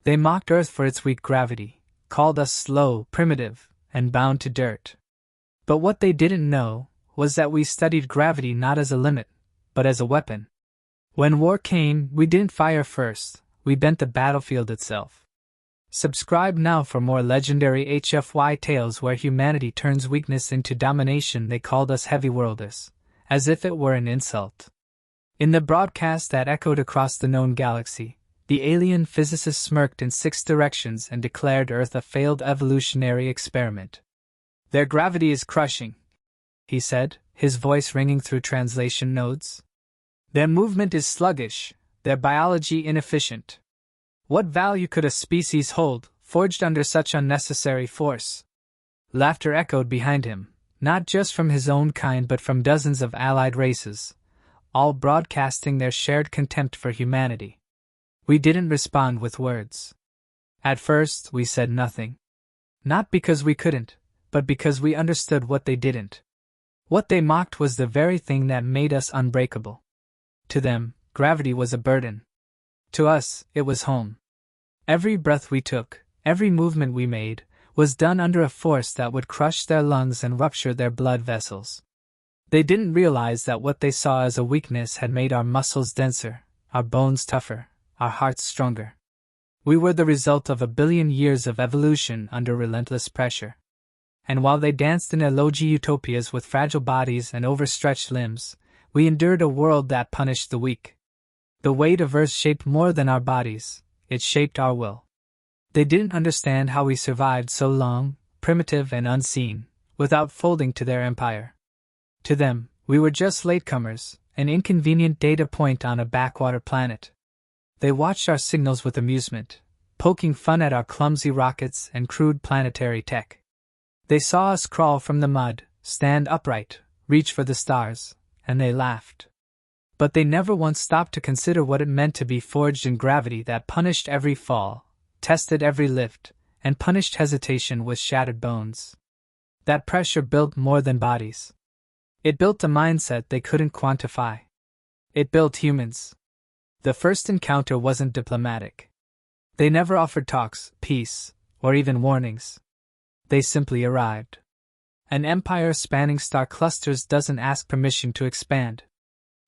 They mocked Earth for its weak gravity, called us slow, primitive, and bound to dirt. But what they didn't know was that we studied gravity not as a limit, but as a weapon. When war came, we didn't fire first, we bent the battlefield itself. Subscribe now for more legendary HFY tales where humanity turns weakness into domination. They called us heavy worlders, as if it were an insult. In the broadcast that echoed across the known galaxy, the alien physicist smirked in 6 directions and declared Earth a failed evolutionary experiment. "Their gravity is crushing," he said, his voice ringing through translation nodes. "Their movement is sluggish, their biology inefficient. What value could a species hold, forged under such unnecessary force?" Laughter echoed behind him, not just from his own kind but from dozens of allied races, all broadcasting their shared contempt for humanity. We didn't respond with words. At first, we said nothing. Not because we couldn't, but because we understood what they didn't. What they mocked was the very thing that made us unbreakable. To them, gravity was a burden. To us, it was home. Every breath we took, every movement we made, was done under a force that would crush their lungs and rupture their blood vessels. They didn't realize that what they saw as a weakness had made our muscles denser, our bones tougher, our hearts stronger. We were the result of 1 billion years of evolution under relentless pressure. And while they danced in their logy utopias with fragile bodies and overstretched limbs, we endured a world that punished the weak. The weight of Earth shaped more than our bodies, it shaped our will. They didn't understand how we survived so long, primitive and unseen, without folding to their empire. To them, we were just latecomers, an inconvenient data point on a backwater planet. They watched our signals with amusement, poking fun at our clumsy rockets and crude planetary tech. They saw us crawl from the mud, stand upright, reach for the stars, and they laughed. But they never once stopped to consider what it meant to be forged in gravity that punished every fall, tested every lift, and punished hesitation with shattered bones. That pressure built more than bodies. It built a mindset they couldn't quantify. It built humans. The first encounter wasn't diplomatic. They never offered talks, peace, or even warnings. They simply arrived. An empire spanning star clusters doesn't ask permission to expand.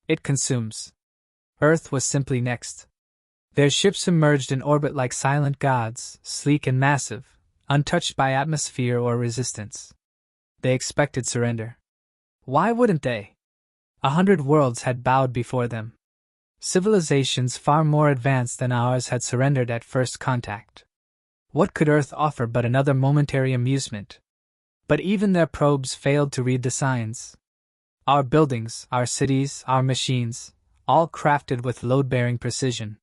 It consumes. Earth was simply next. Their ships emerged in orbit like silent gods, sleek and massive, untouched by atmosphere or resistance. They expected surrender. Why wouldn't they? 100 worlds had bowed before them. Civilizations far more advanced than ours had surrendered at first contact. What could Earth offer but another momentary amusement? But even their probes failed to read the signs. Our buildings, our cities, our machines, all crafted with load-bearing precision.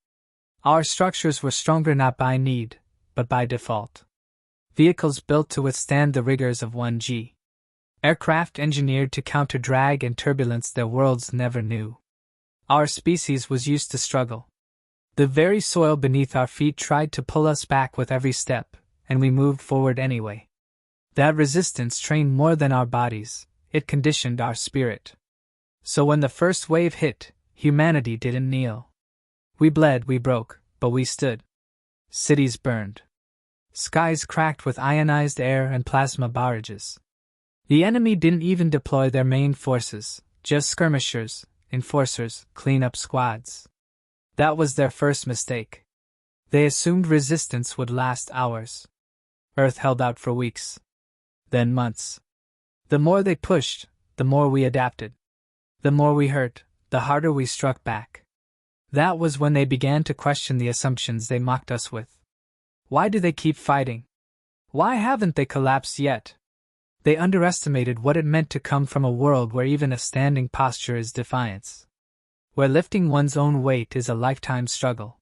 Our structures were stronger not by need, but by default. Vehicles built to withstand the rigors of 1G. Aircraft engineered to counter drag and turbulence their worlds never knew. Our species was used to struggle. The very soil beneath our feet tried to pull us back with every step, and we moved forward anyway. That resistance trained more than our bodies, it conditioned our spirit. So when the first wave hit, humanity didn't kneel. We bled, we broke, but we stood. Cities burned. Skies cracked with ionized air and plasma barrages. The enemy didn't even deploy their main forces, just skirmishers, enforcers, cleanup squads. That was their first mistake. They assumed resistance would last hours. Earth held out for weeks. Then months. The more they pushed, the more we adapted. The more we hurt, the harder we struck back. That was when they began to question the assumptions they mocked us with. Why do they keep fighting? Why haven't they collapsed yet? They underestimated what it meant to come from a world where even a standing posture is defiance. Where lifting one's own weight is a lifetime struggle.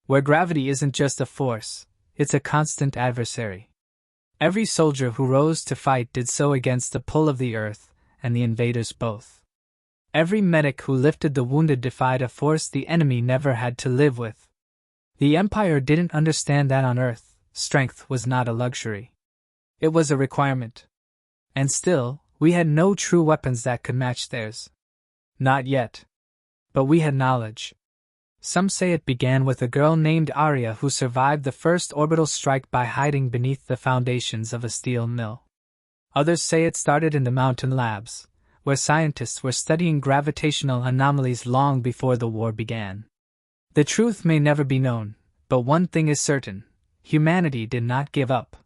Where gravity isn't just a force, it's a constant adversary. Every soldier who rose to fight did so against the pull of the earth and the invaders both. Every medic who lifted the wounded defied a force the enemy never had to live with. The Empire didn't understand that on Earth, strength was not a luxury. It was a requirement. And still, we had no true weapons that could match theirs. Not yet. But we had knowledge. Some say it began with a girl named Arya who survived the first orbital strike by hiding beneath the foundations of a steel mill. Others say it started in the mountain labs, where scientists were studying gravitational anomalies long before the war began. The truth may never be known, but one thing is certain: humanity did not give up.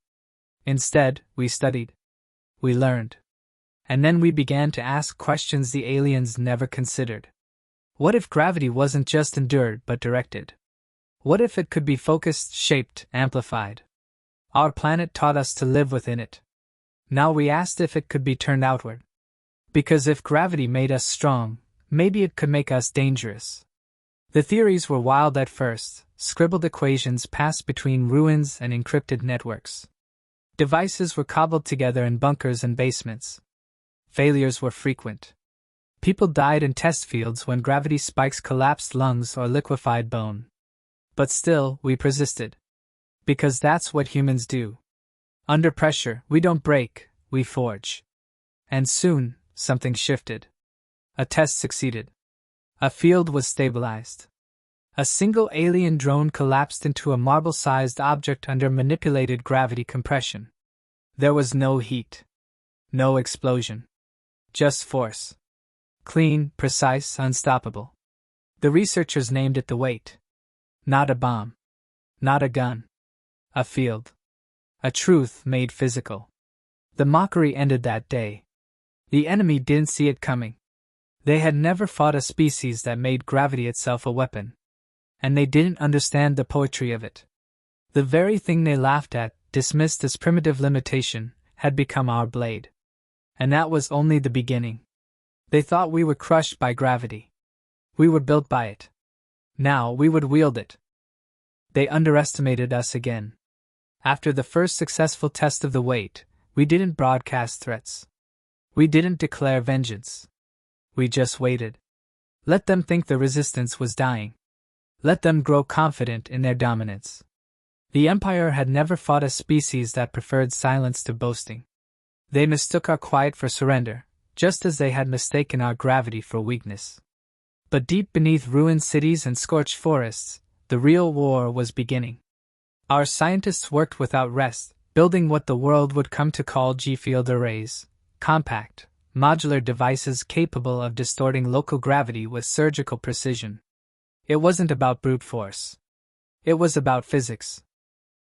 Instead, we studied. We learned. And then we began to ask questions the aliens never considered. What if gravity wasn't just endured but directed? What if it could be focused, shaped, amplified? Our planet taught us to live within it. Now we asked if it could be turned outward. Because if gravity made us strong, maybe it could make us dangerous. The theories were wild at first. Scribbled equations passed between ruins and encrypted networks. Devices were cobbled together in bunkers and basements. Failures were frequent. People died in test fields when gravity spikes collapsed lungs or liquefied bone. But still, we persisted. Because that's what humans do. Under pressure, we don't break, we forge. And soon, something shifted. A test succeeded. A field was stabilized. A single alien drone collapsed into a marble-sized object under manipulated gravity compression. There was no heat. No explosion. Just force. Clean, precise, unstoppable. The researchers named it the weight. Not a bomb. Not a gun. A field. A truth made physical. The mockery ended that day. The enemy didn't see it coming. They had never fought a species that made gravity itself a weapon. And they didn't understand the poetry of it. The very thing they laughed at, dismissed as primitive limitation, had become our blade. And that was only the beginning. They thought we were crushed by gravity. We were built by it. Now we would wield it. They underestimated us again. After the first successful test of the weight, we didn't broadcast threats. We didn't declare vengeance. We just waited. Let them think the resistance was dying. Let them grow confident in their dominance. The Empire had never fought a species that preferred silence to boasting. They mistook our quiet for surrender, just as they had mistaken our gravity for weakness. But deep beneath ruined cities and scorched forests, the real war was beginning. Our scientists worked without rest, building what the world would come to call G-field arrays, compact, modular devices capable of distorting local gravity with surgical precision. It wasn't about brute force. It was about physics.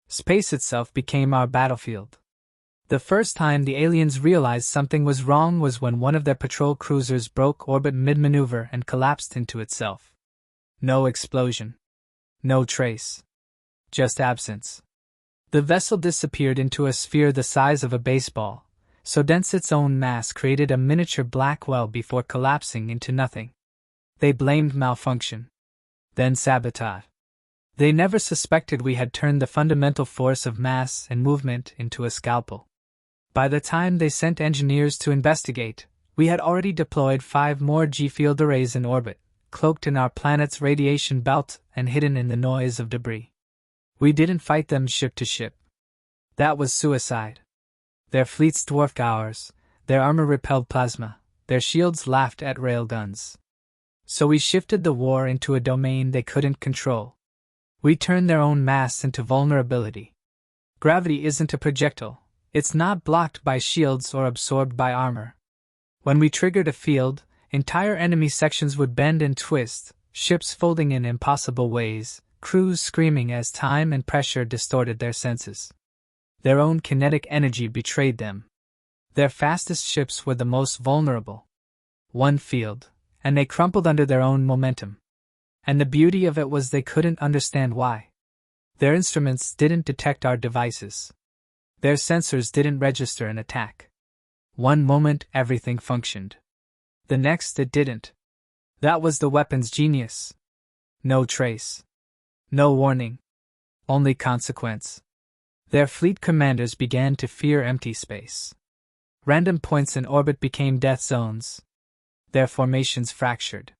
Space itself became our battlefield. The first time the aliens realized something was wrong was when one of their patrol cruisers broke orbit mid-maneuver and collapsed into itself. No explosion. No trace. Just absence. The vessel disappeared into a sphere the size of a baseball, so dense its own mass created a miniature black well before collapsing into nothing. They blamed malfunction. Then sabotage. They never suspected we had turned the fundamental force of mass and movement into a scalpel. By the time they sent engineers to investigate, we had already deployed 5 more G-field arrays in orbit, cloaked in our planet's radiation belt and hidden in the noise of debris. We didn't fight them ship to ship. That was suicide. Their fleets dwarfed ours, their armor repelled plasma, their shields laughed at railguns. So we shifted the war into a domain they couldn't control. We turned their own mass into vulnerability. Gravity isn't a projectile. It's not blocked by shields or absorbed by armor. When we triggered a field, entire enemy sections would bend and twist, ships folding in impossible ways, crews screaming as time and pressure distorted their senses. Their own kinetic energy betrayed them. Their fastest ships were the most vulnerable. One field, and they crumpled under their own momentum. And the beauty of it was they couldn't understand why. Their instruments didn't detect our devices. Their sensors didn't register an attack. One moment everything functioned. The next it didn't. That was the weapon's genius. No trace. No warning. Only consequence. Their fleet commanders began to fear empty space. Random points in orbit became death zones. Their formations fractured.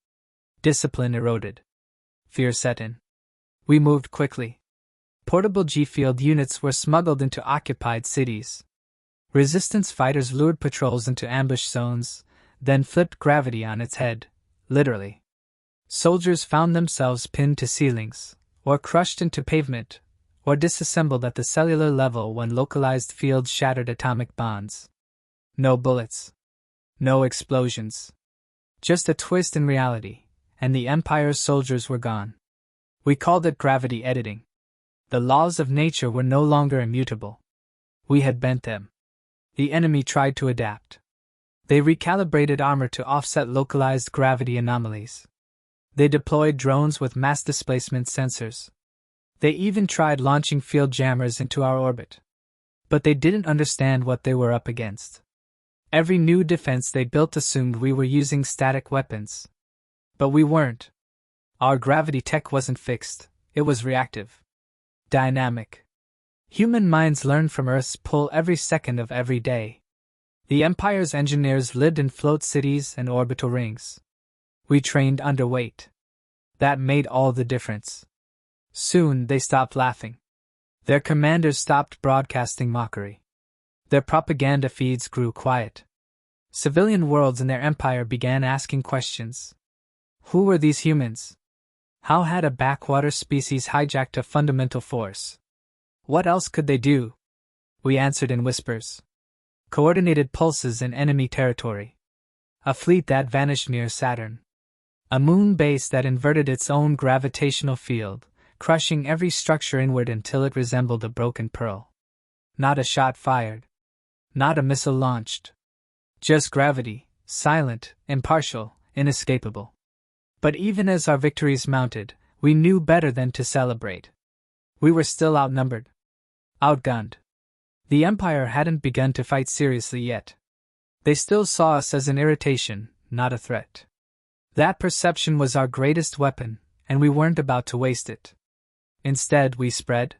Discipline eroded. Fear set in. We moved quickly. Portable G-field units were smuggled into occupied cities. Resistance fighters lured patrols into ambush zones, then flipped gravity on its head, literally. Soldiers found themselves pinned to ceilings, or crushed into pavement, or disassembled at the cellular level when localized fields shattered atomic bonds. No bullets. No explosions. Just a twist in reality, and the Empire's soldiers were gone. We called it gravity editing. The laws of nature were no longer immutable. We had bent them. The enemy tried to adapt. They recalibrated armor to offset localized gravity anomalies. They deployed drones with mass displacement sensors. They even tried launching field jammers into our orbit. But they didn't understand what they were up against. Every new defense they built assumed we were using static weapons. But we weren't. Our gravity tech wasn't fixed, it was reactive. Dynamic. Human minds learn from Earth's pull every second of every day. The Empire's engineers lived in float cities and orbital rings. We trained underweight. That made all the difference. Soon they stopped laughing. Their commanders stopped broadcasting mockery. Their propaganda feeds grew quiet. Civilian worlds in their empire began asking questions. Who were these humans? How had a backwater species hijacked a fundamental force? What else could they do? We answered in whispers. Coordinated pulses in enemy territory. A fleet that vanished near Saturn. A moon base that inverted its own gravitational field, crushing every structure inward until it resembled a broken pearl. Not a shot fired. Not a missile launched. Just gravity, silent, impartial, inescapable. But even as our victories mounted, we knew better than to celebrate. We were still outnumbered. Outgunned. The Empire hadn't begun to fight seriously yet. They still saw us as an irritation, not a threat. That perception was our greatest weapon, and we weren't about to waste it. Instead, we spread.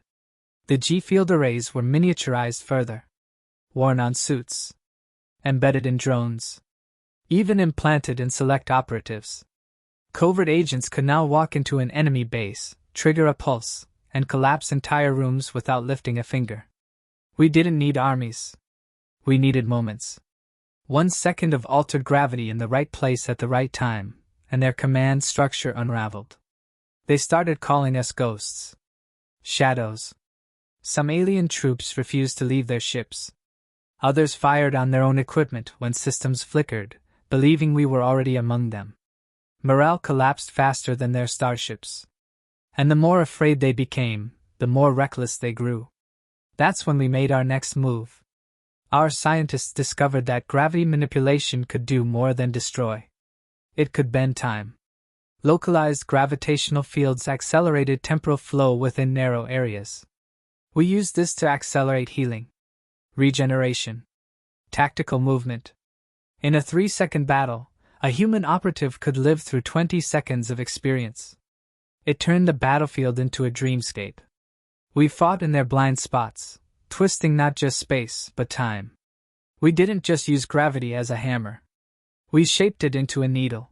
The G-field arrays were miniaturized further. Worn on suits. Embedded in drones. Even implanted in select operatives. Covert agents could now walk into an enemy base, trigger a pulse, and collapse entire rooms without lifting a finger. We didn't need armies. We needed moments. 1 second of altered gravity in the right place at the right time, and their command structure unraveled. They started calling us ghosts. Shadows. Some alien troops refused to leave their ships. Others fired on their own equipment when systems flickered, believing we were already among them. Morale collapsed faster than their starships. And the more afraid they became, the more reckless they grew. That's when we made our next move. Our scientists discovered that gravity manipulation could do more than destroy. It could bend time. Localized gravitational fields accelerated temporal flow within narrow areas. We used this to accelerate healing, regeneration, tactical movement. In a 3-second battle, a human operative could live through 20 seconds of experience. It turned the battlefield into a dreamscape. We fought in their blind spots, twisting not just space, but time. We didn't just use gravity as a hammer. We shaped it into a needle.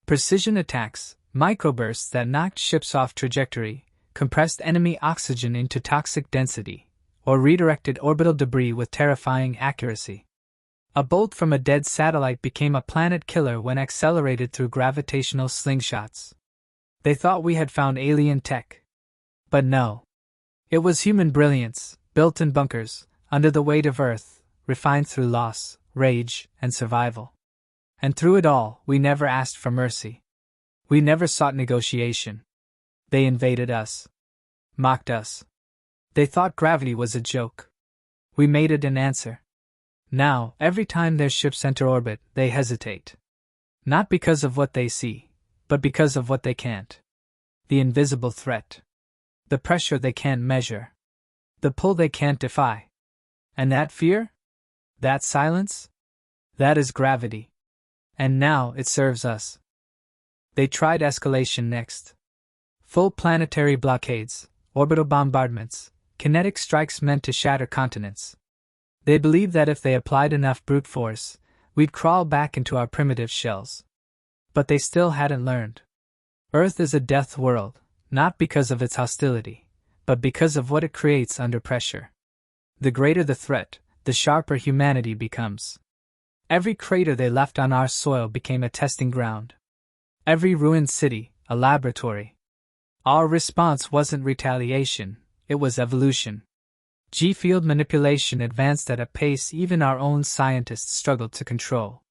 Precision attacks, microbursts that knocked ships off trajectory, compressed enemy oxygen into toxic density, or redirected orbital debris with terrifying accuracy. A bolt from a dead satellite became a planet killer when accelerated through gravitational slingshots. They thought we had found alien tech. But no. It was human brilliance, built in bunkers, under the weight of Earth, refined through loss, rage, and survival. And through it all, we never asked for mercy. We never sought negotiation. They invaded us. Mocked us. They thought gravity was a joke. We made it an answer. Now, every time their ships enter orbit, they hesitate. Not because of what they see, but because of what they can't. The invisible threat. The pressure they can't measure. The pull they can't defy. And that fear? That silence? That is gravity. And now it serves us. They tried escalation next. Full planetary blockades, orbital bombardments, kinetic strikes meant to shatter continents. They believed that if they applied enough brute force, we'd crawl back into our primitive shells. But they still hadn't learned. Earth is a death world, not because of its hostility, but because of what it creates under pressure. The greater the threat, the sharper humanity becomes. Every crater they left on our soil became a testing ground. Every ruined city, a laboratory. Our response wasn't retaliation, it was evolution. G-field manipulation advanced at a pace even our own scientists struggled to control.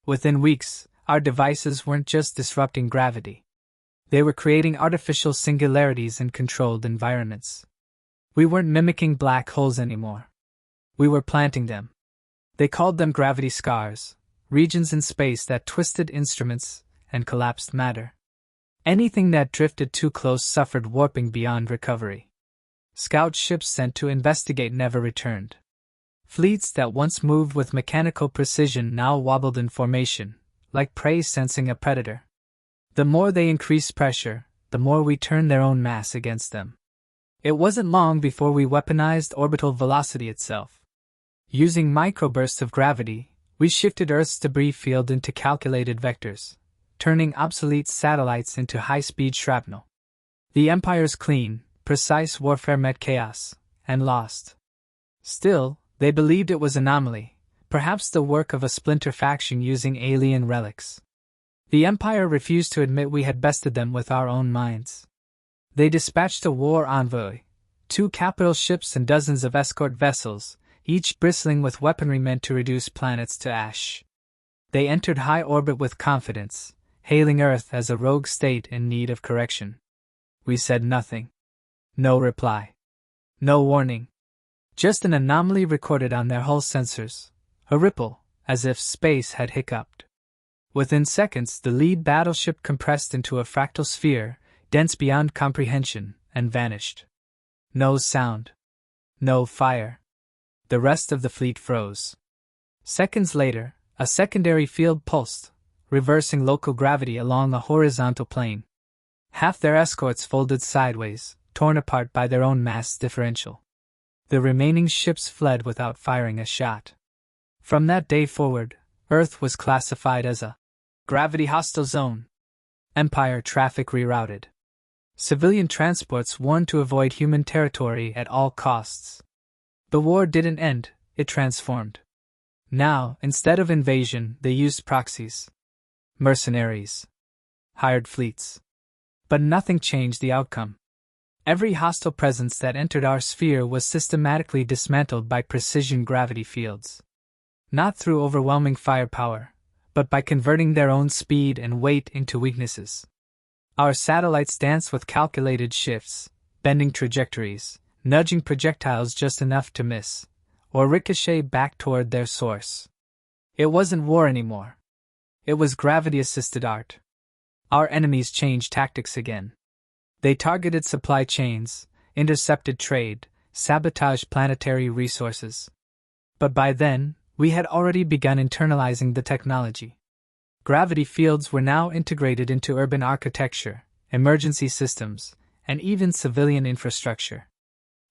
Within weeks, our devices weren't just disrupting gravity. They were creating artificial singularities in controlled environments. We weren't mimicking black holes anymore. We were planting them. They called them gravity scars, regions in space that twisted instruments and collapsed matter. Anything that drifted too close suffered warping beyond recovery. Scout ships sent to investigate never returned. Fleets that once moved with mechanical precision now wobbled in formation, like prey sensing a predator. The more they increased pressure, the more we turned their own mass against them. It wasn't long before we weaponized orbital velocity itself. Using microbursts of gravity, we shifted Earth's debris field into calculated vectors, turning obsolete satellites into high-speed shrapnel. The Empire's clean, precise warfare met chaos, and lost. Still, they believed it was anomaly, perhaps the work of a splinter faction using alien relics. The Empire refused to admit we had bested them with our own minds. They dispatched a war envoy, 2 capital ships and dozens of escort vessels, each bristling with weaponry meant to reduce planets to ash. They entered high orbit with confidence, hailing Earth as a rogue state in need of correction. We said nothing. No reply. No warning. Just an anomaly recorded on their hull sensors, a ripple, as if space had hiccuped. Within seconds, the lead battleship compressed into a fractal sphere, dense beyond comprehension, and vanished. No sound. No fire. The rest of the fleet froze. Seconds later, a secondary field pulsed, reversing local gravity along a horizontal plane. Half their escorts folded sideways, torn apart by their own mass differential. The remaining ships fled without firing a shot. From that day forward, Earth was classified as a gravity hostile zone. Empire traffic rerouted. Civilian transports warned to avoid human territory at all costs. The war didn't end, it transformed. Now, instead of invasion, they used proxies. Mercenaries. Hired fleets. But nothing changed the outcome. Every hostile presence that entered our sphere was systematically dismantled by precision gravity fields. Not through overwhelming firepower, but by converting their own speed and weight into weaknesses. Our satellites danced with calculated shifts, bending trajectories, nudging projectiles just enough to miss, or ricochet back toward their source. It wasn't war anymore. It was gravity-assisted art. Our enemies changed tactics again. They targeted supply chains, intercepted trade, sabotaged planetary resources. But by then, we had already begun internalizing the technology. Gravity fields were now integrated into urban architecture, emergency systems, and even civilian infrastructure.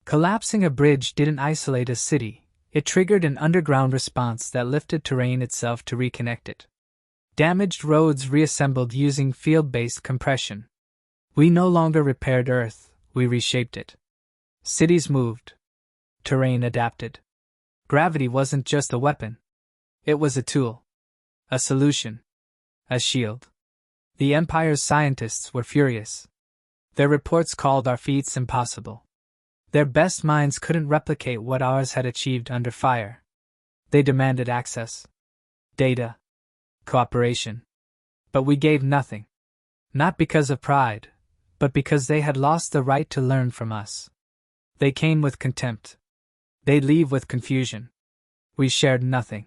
Collapsing a bridge didn't isolate a city, it triggered an underground response that lifted terrain itself to reconnect it. Damaged roads reassembled using field-based compression. We no longer repaired Earth, we reshaped it. Cities moved. Terrain adapted. Gravity wasn't just a weapon. It was a tool. A solution. A shield. The Empire's scientists were furious. Their reports called our feats impossible. Their best minds couldn't replicate what ours had achieved under fire. They demanded access. Data. Cooperation. But we gave nothing. Not because of pride, but because they had lost the right to learn from us. They came with contempt. They'd leave with confusion. We shared nothing.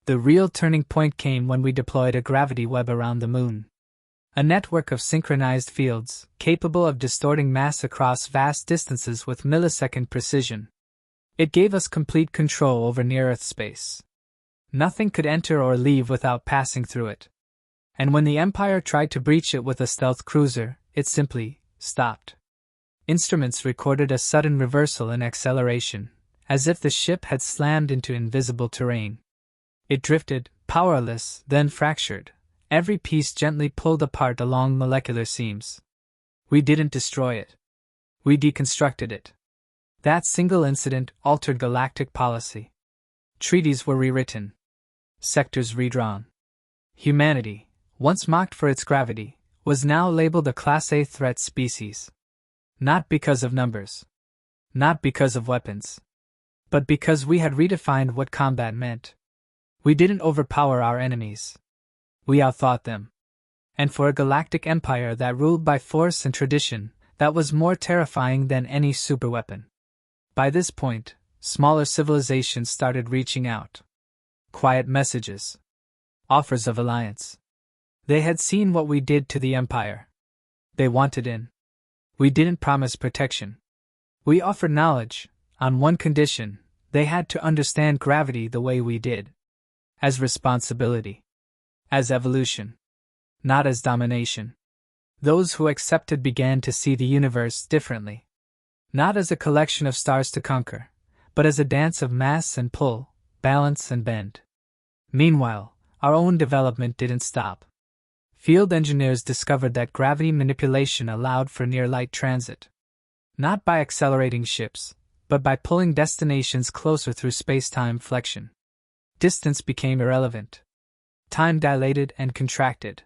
The real turning point came when we deployed a gravity web around the moon. A network of synchronized fields, capable of distorting mass across vast distances with millisecond precision. It gave us complete control over near-Earth space. Nothing could enter or leave without passing through it. And when the Empire tried to breach it with a stealth cruiser, it simply stopped. Instruments recorded a sudden reversal in acceleration, as if the ship had slammed into invisible terrain. It drifted, powerless, then fractured, every piece gently pulled apart along molecular seams. We didn't destroy it. We deconstructed it. That single incident altered galactic policy. Treaties were rewritten. Sectors redrawn. Humanity, once mocked for its gravity, was now labeled a Class A threat species. Not because of numbers. Not because of weapons. But because we had redefined what combat meant. We didn't overpower our enemies. We outthought them. And for a galactic empire that ruled by force and tradition, that was more terrifying than any superweapon. By this point, smaller civilizations started reaching out. Quiet messages. Offers of alliance. They had seen what we did to the empire. They wanted in. We didn't promise protection. We offered knowledge, on one condition: they had to understand gravity the way we did. As responsibility. As evolution. Not as domination. Those who accepted began to see the universe differently. Not as a collection of stars to conquer, but as a dance of mass and pull, balance and bend. Meanwhile, our own development didn't stop. Field engineers discovered that gravity manipulation allowed for near-light transit. Not by accelerating ships, but by pulling destinations closer through space-time flexion. Distance became irrelevant. Time dilated and contracted.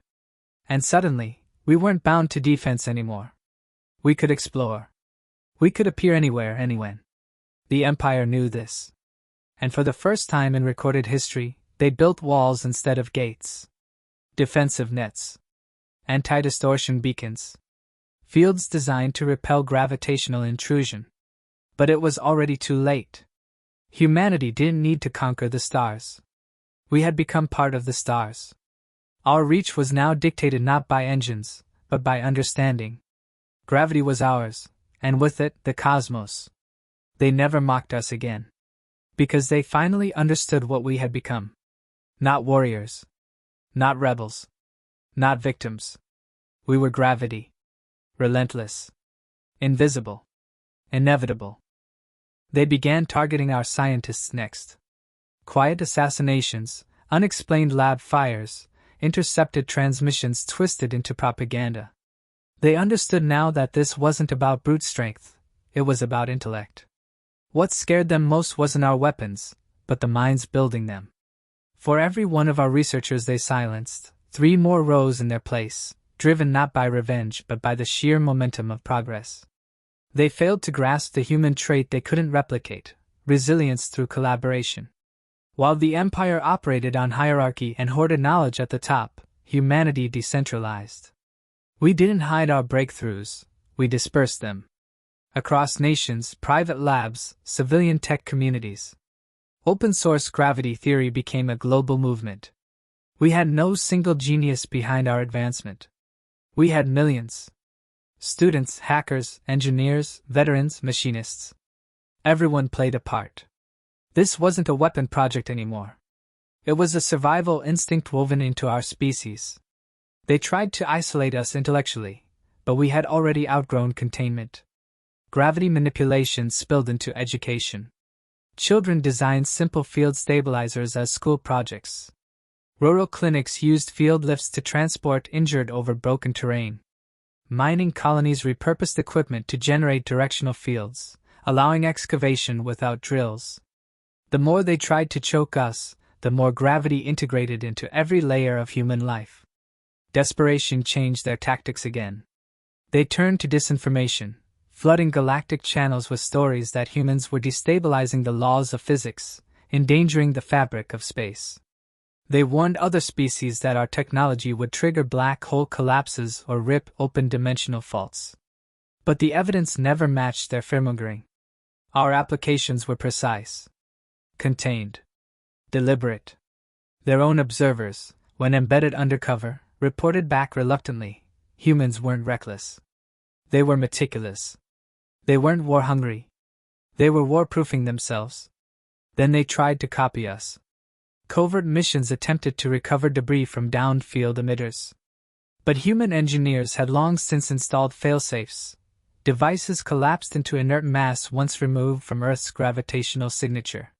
And suddenly, we weren't bound to defense anymore. We could explore. We could appear anywhere, anywhen. The Empire knew this. And for the first time in recorded history, they built walls instead of gates. Defensive nets. Anti-distortion beacons. Fields designed to repel gravitational intrusion. But it was already too late. Humanity didn't need to conquer the stars. We had become part of the stars. Our reach was now dictated not by engines, but by understanding. Gravity was ours, and with it, the cosmos. They never mocked us again. Because they finally understood what we had become. Not warriors. Not rebels. Not victims. We were gravity. Relentless. Invisible. Inevitable. They began targeting our scientists next. Quiet assassinations, unexplained lab fires, intercepted transmissions twisted into propaganda. They understood now that this wasn't about brute strength, it was about intellect. What scared them most wasn't our weapons, but the minds building them. For every one of our researchers they silenced, 3 more rose in their place, driven not by revenge but by the sheer momentum of progress. They failed to grasp the human trait they couldn't replicate: resilience through collaboration. While the Empire operated on hierarchy and hoarded knowledge at the top, humanity decentralized. We didn't hide our breakthroughs, we dispersed them. Across nations, private labs, civilian tech communities. Open-source gravity theory became a global movement. We had no single genius behind our advancement. We had millions. Students, hackers, engineers, veterans, machinists. Everyone played a part. This wasn't a weapon project anymore. It was a survival instinct woven into our species. They tried to isolate us intellectually, but we had already outgrown containment. Gravity manipulation spilled into education. Children designed simple field stabilizers as school projects. Rural clinics used field lifts to transport injured over broken terrain. Mining colonies repurposed equipment to generate directional fields, allowing excavation without drills. The more they tried to choke us, the more gravity integrated into every layer of human life. Desperation changed their tactics again. They turned to disinformation, flooding galactic channels with stories that humans were destabilizing the laws of physics, endangering the fabric of space. They warned other species that our technology would trigger black hole collapses or rip open dimensional faults. But the evidence never matched their fearmongering. Our applications were precise. Contained. Deliberate. Their own observers, when embedded undercover, reported back reluctantly: humans weren't reckless. They were meticulous. They weren't war-hungry. They were war-proofing themselves. Then they tried to copy us. Covert missions attempted to recover debris from downed field emitters. But human engineers had long since installed failsafes. Devices collapsed into inert mass once removed from Earth's gravitational signature.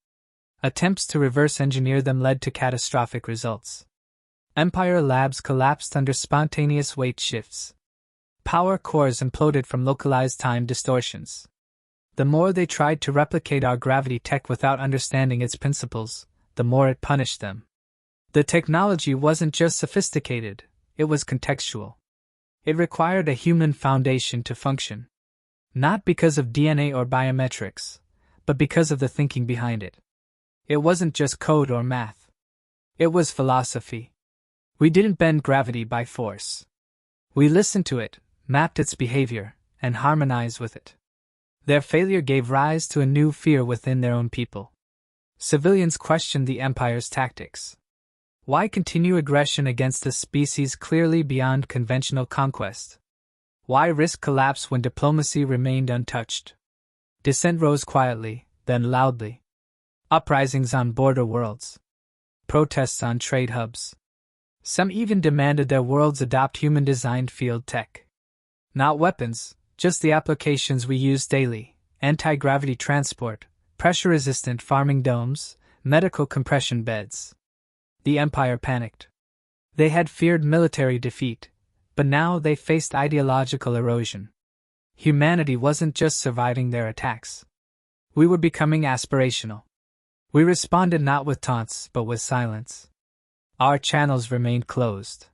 Attempts to reverse engineer them led to catastrophic results. Empire labs collapsed under spontaneous weight shifts. Power cores imploded from localized time distortions. The more they tried to replicate our gravity tech without understanding its principles, the more it punished them. The technology wasn't just sophisticated, it was contextual. It required a human foundation to function. Not because of DNA or biometrics, but because of the thinking behind it. It wasn't just code or math. It was philosophy. We didn't bend gravity by force. We listened to it, mapped its behavior, and harmonized with it. Their failure gave rise to a new fear within their own people. Civilians questioned the Empire's tactics. Why continue aggression against a species clearly beyond conventional conquest? Why risk collapse when diplomacy remained untouched? Dissent rose quietly, then loudly. Uprisings on border worlds. Protests on trade hubs. Some even demanded their worlds adopt human-designed field tech. Not weapons, just the applications we use daily: anti-gravity transport, pressure-resistant farming domes, medical compression beds. The Empire panicked. They had feared military defeat, but now they faced ideological erosion. Humanity wasn't just surviving their attacks. We were becoming aspirational. We responded not with taunts, but with silence. Our channels remained closed.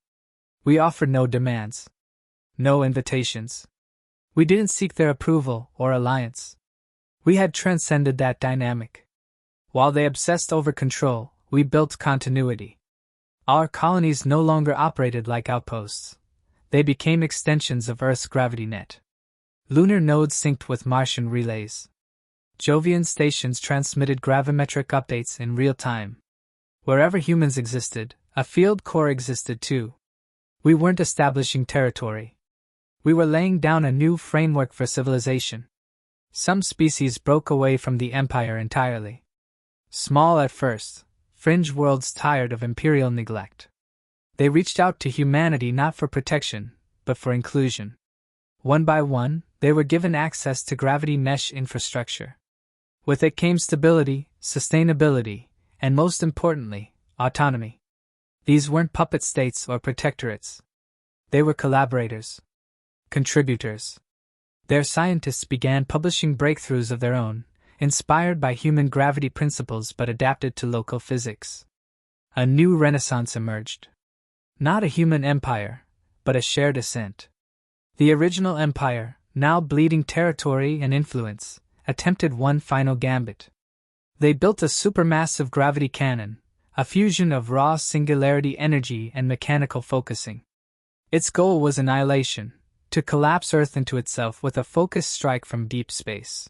We offered no demands. No invitations. We didn't seek their approval or alliance. We had transcended that dynamic. While they obsessed over control, we built continuity. Our colonies no longer operated like outposts. They became extensions of Earth's gravity net. Lunar nodes synced with Martian relays. Jovian stations transmitted gravimetric updates in real time. Wherever humans existed, a field core existed too. We weren't establishing territory. We were laying down a new framework for civilization. Some species broke away from the Empire entirely. Small at first, fringe worlds tired of imperial neglect. They reached out to humanity not for protection, but for inclusion. One by one, they were given access to gravity mesh infrastructure. With it came stability, sustainability, and most importantly, autonomy. These weren't puppet states or protectorates. They were collaborators. Contributors. Their scientists began publishing breakthroughs of their own, inspired by human gravity principles but adapted to local physics. A new renaissance emerged. Not a human empire, but a shared ascent. The original empire, now bleeding territory and influence, attempted one final gambit. They built a supermassive gravity cannon, a fusion of raw singularity energy and mechanical focusing. Its goal was annihilation, to collapse Earth into itself with a focused strike from deep space.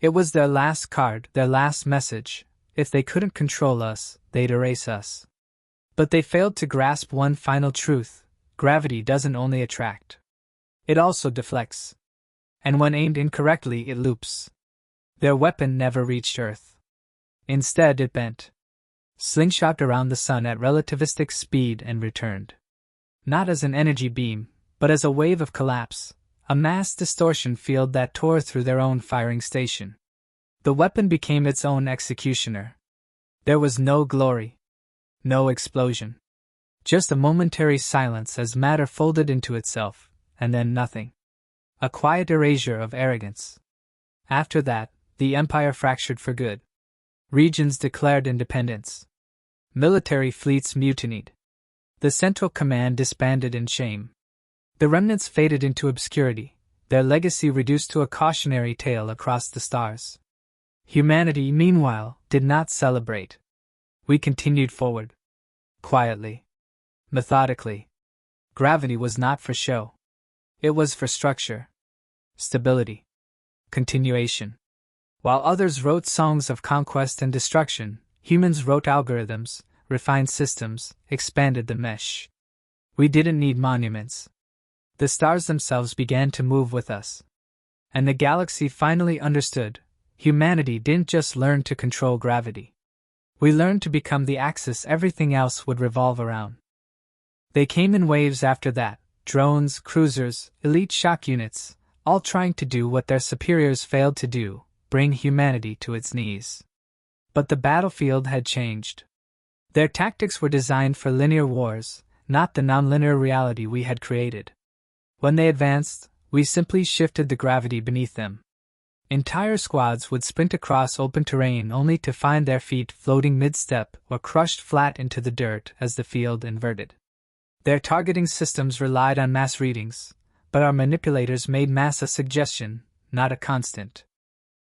It was their last card, their last message. If they couldn't control us, they'd erase us. But they failed to grasp one final truth: gravity doesn't only attract. It also deflects. And when aimed incorrectly, it loops. Their weapon never reached Earth. Instead, it bent, slingshot around the sun at relativistic speed and returned. Not as an energy beam, but as a wave of collapse, a mass distortion field that tore through their own firing station. The weapon became its own executioner. There was no glory, no explosion. Just a momentary silence as matter folded into itself, and then nothing. A quiet erasure of arrogance. After that, the Empire fractured for good. Regions declared independence. Military fleets mutinied. The Central Command disbanded in shame. The remnants faded into obscurity, their legacy reduced to a cautionary tale across the stars. Humanity, meanwhile, did not celebrate. We continued forward. Quietly. Methodically. Gravity was not for show. It was for structure. Stability. Continuation. While others wrote songs of conquest and destruction, humans wrote algorithms, refined systems, expanded the mesh. We didn't need monuments. The stars themselves began to move with us. And the galaxy finally understood: humanity didn't just learn to control gravity. We learned to become the axis everything else would revolve around. They came in waves after that: drones, cruisers, elite shock units, all trying to do what their superiors failed to do: bring humanity to its knees. But the battlefield had changed. Their tactics were designed for linear wars, not the nonlinear reality we had created. When they advanced, we simply shifted the gravity beneath them. Entire squads would sprint across open terrain only to find their feet floating mid-step or crushed flat into the dirt as the field inverted. Their targeting systems relied on mass readings, but our manipulators made mass a suggestion, not a constant.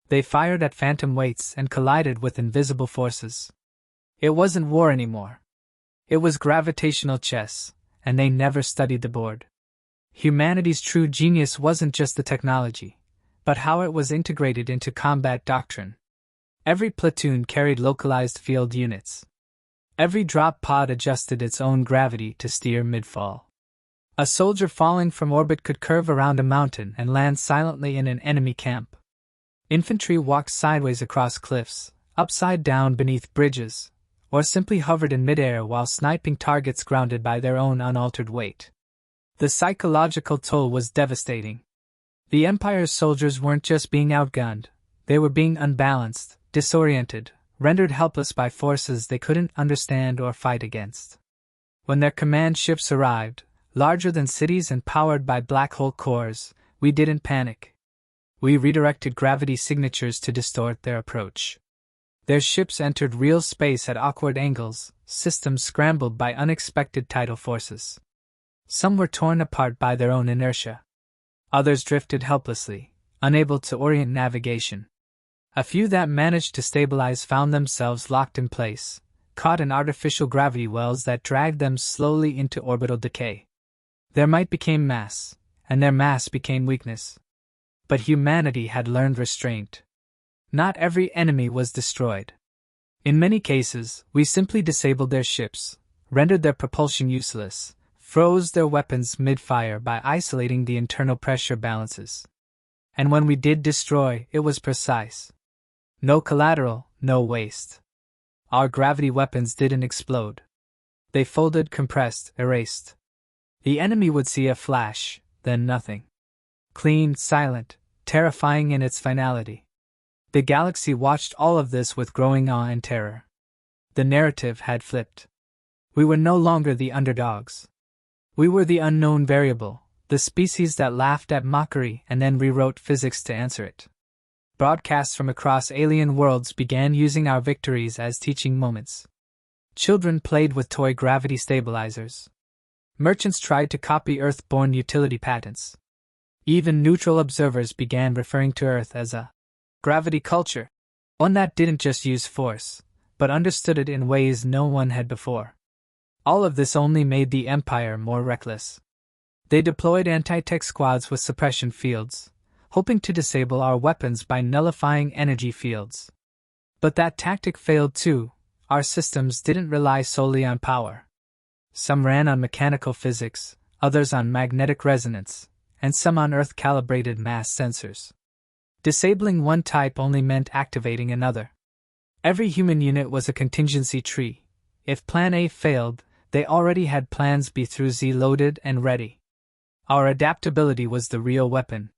They fired at phantom weights and collided with invisible forces. It wasn't war anymore. It was gravitational chess, and they never studied the board. Humanity's true genius wasn't just the technology, but how it was integrated into combat doctrine. Every platoon carried localized field units. Every drop pod adjusted its own gravity to steer mid-fall. A soldier falling from orbit could curve around a mountain and land silently in an enemy camp. Infantry walked sideways across cliffs, upside down beneath bridges, or simply hovered in midair while sniping targets grounded by their own unaltered weight. The psychological toll was devastating. The Empire's soldiers weren't just being outgunned, they were being unbalanced, disoriented, rendered helpless by forces they couldn't understand or fight against. When their command ships arrived, larger than cities and powered by black hole cores, we didn't panic. We redirected gravity signatures to distort their approach. Their ships entered real space at awkward angles, systems scrambled by unexpected tidal forces. Some were torn apart by their own inertia. Others drifted helplessly, unable to orient navigation. A few that managed to stabilize found themselves locked in place, caught in artificial gravity wells that dragged them slowly into orbital decay. Their might became mass, and their mass became weakness. But humanity had learned restraint. Not every enemy was destroyed. In many cases, we simply disabled their ships, rendered their propulsion useless, froze their weapons mid-fire by isolating the internal pressure balances. And when we did destroy, it was precise. No collateral, no waste. Our gravity weapons didn't explode. They folded, compressed, erased. The enemy would see a flash, then nothing. Clean, silent, terrifying in its finality. The galaxy watched all of this with growing awe and terror. The narrative had flipped. We were no longer the underdogs. We were the unknown variable, the species that laughed at mockery and then rewrote physics to answer it. Broadcasts from across alien worlds began using our victories as teaching moments. Children played with toy gravity stabilizers. Merchants tried to copy Earth-born utility patents. Even neutral observers began referring to Earth as a gravity culture, one that didn't just use force, but understood it in ways no one had before. All of this only made the Empire more reckless. They deployed anti-tech squads with suppression fields, hoping to disable our weapons by nullifying energy fields. But that tactic failed too. Our systems didn't rely solely on power. Some ran on mechanical physics, others on magnetic resonance, and some on Earth-calibrated mass sensors. Disabling one type only meant activating another. Every human unit was a contingency tree. If Plan A failed, they already had Plans B through Z loaded and ready. Our adaptability was the real weapon.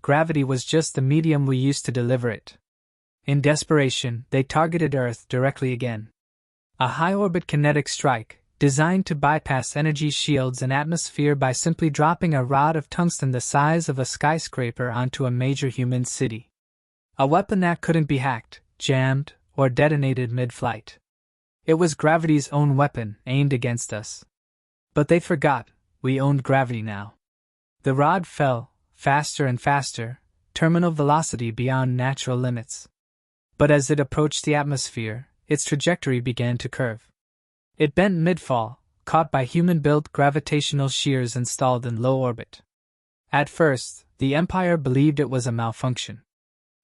Gravity was just the medium we used to deliver it. In desperation, they targeted Earth directly again. A high-orbit kinetic strike, designed to bypass energy shields and atmosphere by simply dropping a rod of tungsten the size of a skyscraper onto a major human city. A weapon that couldn't be hacked, jammed, or detonated mid-flight. It was gravity's own weapon aimed against us. But they forgot, we owned gravity now. The rod fell, faster and faster, terminal velocity beyond natural limits. But as it approached the atmosphere, its trajectory began to curve. It bent mid-fall, caught by human-built gravitational shears installed in low orbit. At first, the Empire believed it was a malfunction.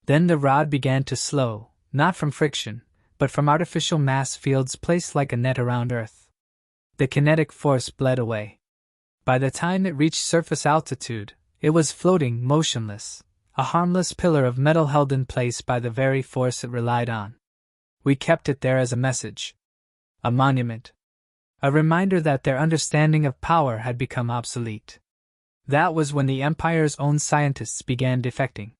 Then the rod began to slow, not from friction, but from artificial mass fields placed like a net around Earth. The kinetic force bled away. By the time it reached surface altitude, it was floating, motionless, a harmless pillar of metal held in place by the very force it relied on. We kept it there as a message. A monument. A reminder that their understanding of power had become obsolete. That was when the Empire's own scientists began defecting.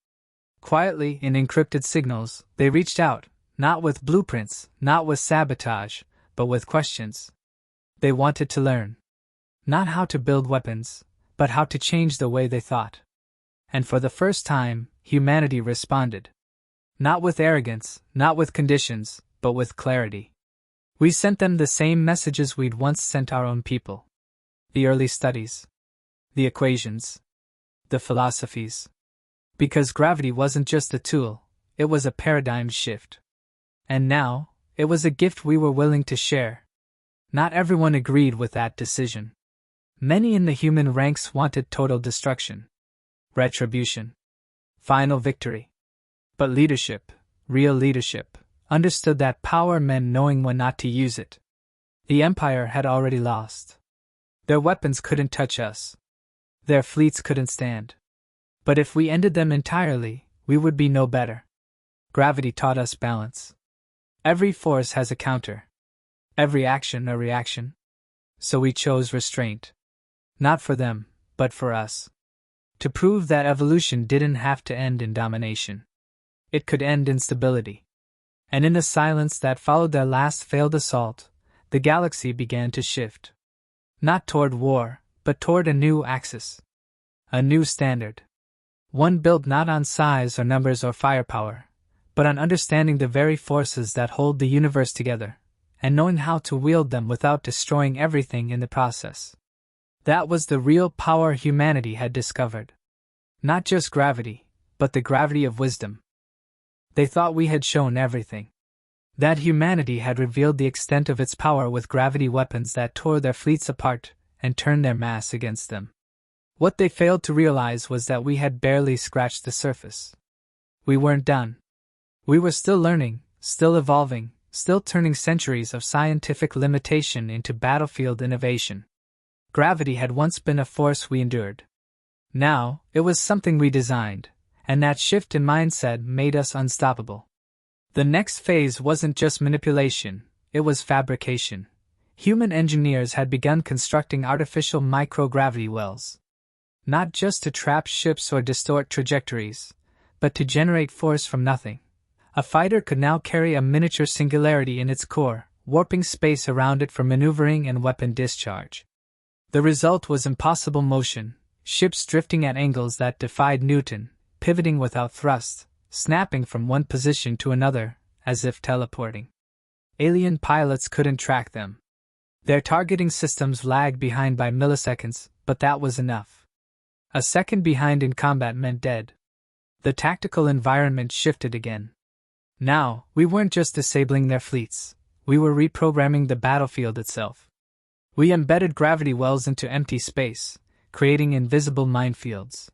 Quietly, in encrypted signals, they reached out, not with blueprints, not with sabotage, but with questions. They wanted to learn. Not how to build weapons, but how to change the way they thought. And for the first time, humanity responded. Not with arrogance, not with conditions, but with clarity. We sent them the same messages we'd once sent our own people. The early studies. The equations. The philosophies. Because gravity wasn't just a tool, it was a paradigm shift. And now, it was a gift we were willing to share. Not everyone agreed with that decision. Many in the human ranks wanted total destruction. Retribution. Final victory. But leadership, real leadership, understood that power meant knowing when not to use it. The Empire had already lost. Their weapons couldn't touch us. Their fleets couldn't stand. But if we ended them entirely, we would be no better. Gravity taught us balance. Every force has a counter. Every action a reaction. So we chose restraint. Not for them, but for us. To prove that evolution didn't have to end in domination. It could end in stability. And in the silence that followed their last failed assault, the galaxy began to shift. Not toward war, but toward a new axis. A new standard. One built not on size or numbers or firepower, but on understanding the very forces that hold the universe together, and knowing how to wield them without destroying everything in the process. That was the real power humanity had discovered. Not just gravity, but the gravity of wisdom. They thought we had shown everything. That humanity had revealed the extent of its power with gravity weapons that tore their fleets apart and turned their mass against them. What they failed to realize was that we had barely scratched the surface. We weren't done. We were still learning, still evolving, still turning centuries of scientific limitation into battlefield innovation. Gravity had once been a force we endured. Now, it was something we designed, and that shift in mindset made us unstoppable. The next phase wasn't just manipulation, it was fabrication. Human engineers had begun constructing artificial microgravity wells. Not just to trap ships or distort trajectories, but to generate force from nothing. A fighter could now carry a miniature singularity in its core, warping space around it for maneuvering and weapon discharge. The result was impossible motion, ships drifting at angles that defied Newton, pivoting without thrust, snapping from one position to another, as if teleporting. Alien pilots couldn't track them. Their targeting systems lagged behind by milliseconds, but that was enough. A second behind in combat meant dead. The tactical environment shifted again. Now, we weren't just disabling their fleets, we were reprogramming the battlefield itself. We embedded gravity wells into empty space, creating invisible minefields.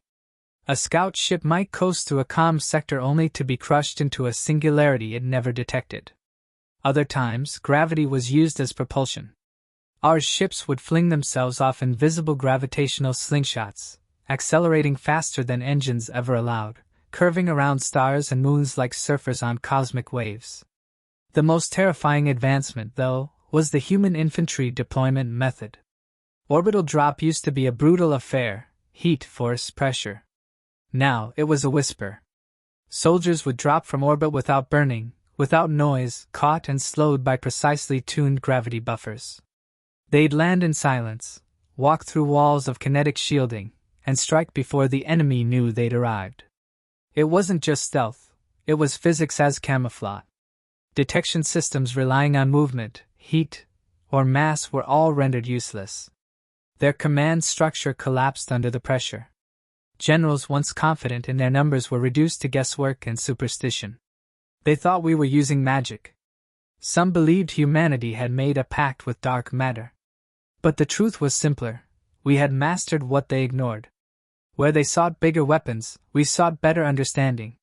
A scout ship might coast through a calm sector only to be crushed into a singularity it never detected. Other times, gravity was used as propulsion. Our ships would fling themselves off invisible gravitational slingshots, accelerating faster than engines ever allowed, curving around stars and moons like surfers on cosmic waves. The most terrifying advancement, though, was the human infantry deployment method. Orbital drop used to be a brutal affair, heat, force, pressure. Now, it was a whisper. Soldiers would drop from orbit without burning, without noise, caught and slowed by precisely tuned gravity buffers. They'd land in silence, walk through walls of kinetic shielding, and strike before the enemy knew they'd arrived. It wasn't just stealth, it was physics as camouflage. Detection systems relying on movement, heat, or mass were all rendered useless. Their command structure collapsed under the pressure. Generals once confident in their numbers were reduced to guesswork and superstition. They thought we were using magic. Some believed humanity had made a pact with dark matter. But the truth was simpler. We had mastered what they ignored. Where they sought bigger weapons, we sought better understanding.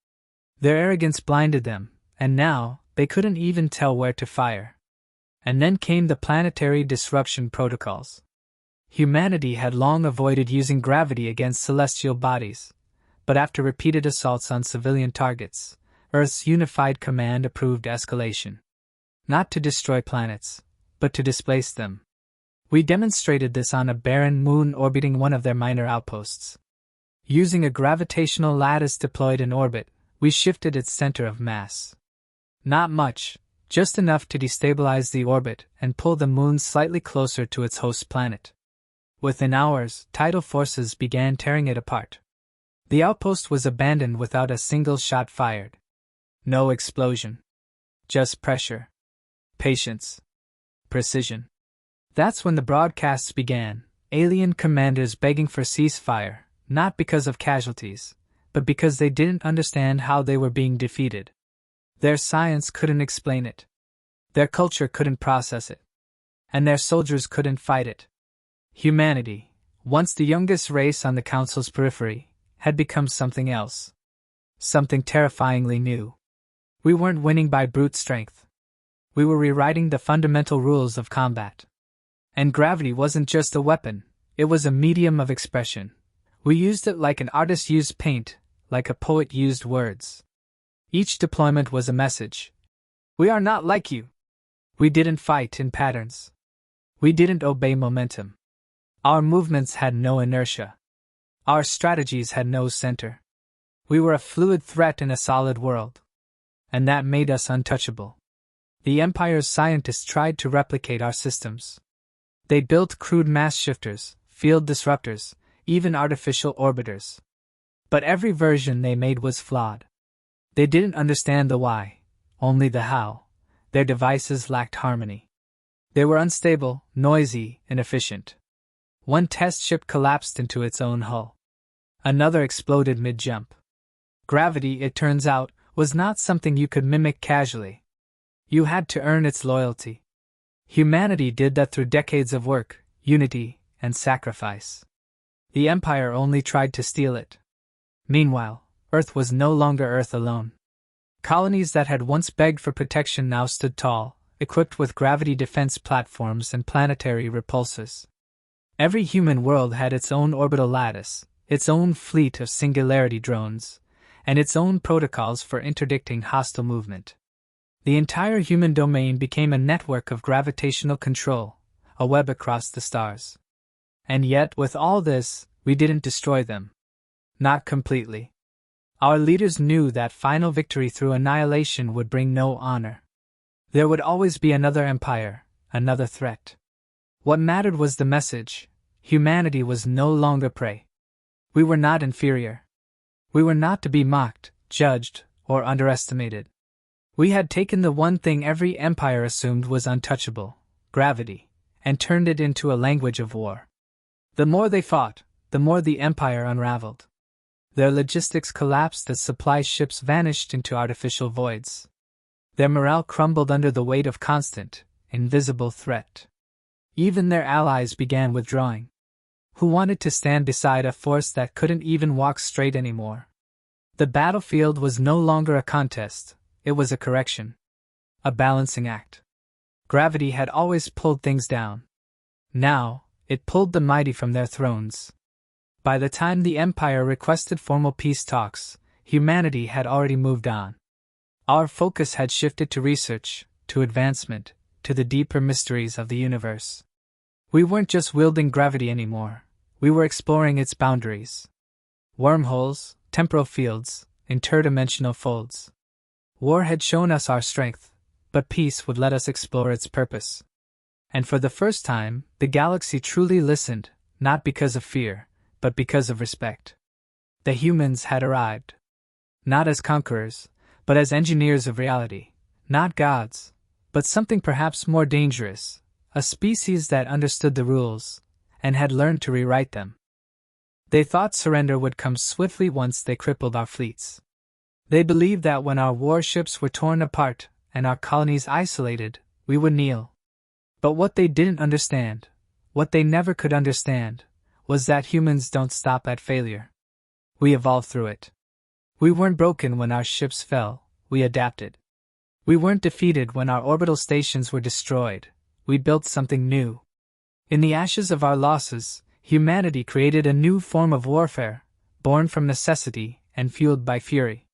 Their arrogance blinded them, and now, they couldn't even tell where to fire. And then came the planetary disruption protocols. Humanity had long avoided using gravity against celestial bodies, but after repeated assaults on civilian targets, Earth's unified command approved escalation. Not to destroy planets, but to displace them. We demonstrated this on a barren moon orbiting one of their minor outposts. Using a gravitational lattice deployed in orbit, we shifted its center of mass. Not much, just enough to destabilize the orbit and pull the moon slightly closer to its host planet. Within hours, tidal forces began tearing it apart. The outpost was abandoned without a single shot fired. No explosion. Just pressure. Patience. Precision. That's when the broadcasts began, alien commanders begging for ceasefire, not because of casualties, but because they didn't understand how they were being defeated. Their science couldn't explain it. Their culture couldn't process it. And their soldiers couldn't fight it. Humanity, once the youngest race on the Council's periphery, had become something else. Something terrifyingly new. We weren't winning by brute strength. We were rewriting the fundamental rules of combat. And gravity wasn't just a weapon, it was a medium of expression. We used it like an artist used paint, like a poet used words. Each deployment was a message. We are not like you. We didn't fight in patterns. We didn't obey momentum. Our movements had no inertia. Our strategies had no center. We were a fluid threat in a solid world. And that made us untouchable. The Empire's scientists tried to replicate our systems. They built crude mass shifters, field disruptors, even artificial orbiters. But every version they made was flawed. They didn't understand the why, only the how. Their devices lacked harmony. They were unstable, noisy, inefficient. One test ship collapsed into its own hull. Another exploded mid-jump. Gravity, it turns out, was not something you could mimic casually. You had to earn its loyalty. Humanity did that through decades of work, unity, and sacrifice. The Empire only tried to steal it. Meanwhile, Earth was no longer Earth alone. Colonies that had once begged for protection now stood tall, equipped with gravity defense platforms and planetary repulsors. Every human world had its own orbital lattice, its own fleet of singularity drones, and its own protocols for interdicting hostile movement. The entire human domain became a network of gravitational control, a web across the stars. And yet, with all this, we didn't destroy them. Not completely. Our leaders knew that final victory through annihilation would bring no honor. There would always be another empire, another threat. What mattered was the message. Humanity was no longer prey. We were not inferior. We were not to be mocked, judged, or underestimated. We had taken the one thing every empire assumed was untouchable, gravity, and turned it into a language of war. The more they fought, the more the empire unraveled. Their logistics collapsed as supply ships vanished into artificial voids. Their morale crumbled under the weight of constant, invisible threat. Even their allies began withdrawing. Who wanted to stand beside a force that couldn't even walk straight anymore? The battlefield was no longer a contest, it was a correction. A balancing act. Gravity had always pulled things down. Now, it pulled the mighty from their thrones. By the time the Empire requested formal peace talks, humanity had already moved on. Our focus had shifted to research, to advancement, to the deeper mysteries of the universe. We weren't just wielding gravity anymore, we were exploring its boundaries. Wormholes, temporal fields, interdimensional folds. War had shown us our strength, but peace would let us explore its purpose. And for the first time, the galaxy truly listened, not because of fear, but because of respect. The humans had arrived. Not as conquerors, but as engineers of reality. Not gods, but something perhaps more dangerous, a species that understood the rules, and had learned to rewrite them. They thought surrender would come swiftly once they crippled our fleets. They believed that when our warships were torn apart and our colonies isolated, we would kneel. But what they didn't understand, what they never could understand, was that humans don't stop at failure. We evolved through it. We weren't broken when our ships fell, we adapted. We weren't defeated when our orbital stations were destroyed, we built something new. In the ashes of our losses, humanity created a new form of warfare, born from necessity and fueled by fury.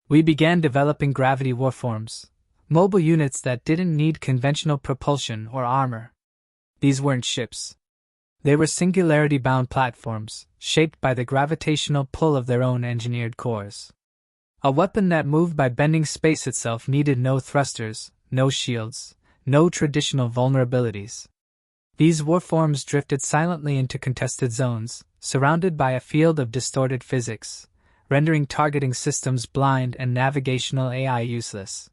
We began developing gravity warforms, mobile units that didn't need conventional propulsion or armor. These weren't ships. They were singularity-bound platforms, shaped by the gravitational pull of their own engineered cores. A weapon that moved by bending space itself needed no thrusters, no shields, no traditional vulnerabilities. These warforms drifted silently into contested zones, surrounded by a field of distorted physics, rendering targeting systems blind and navigational AI useless.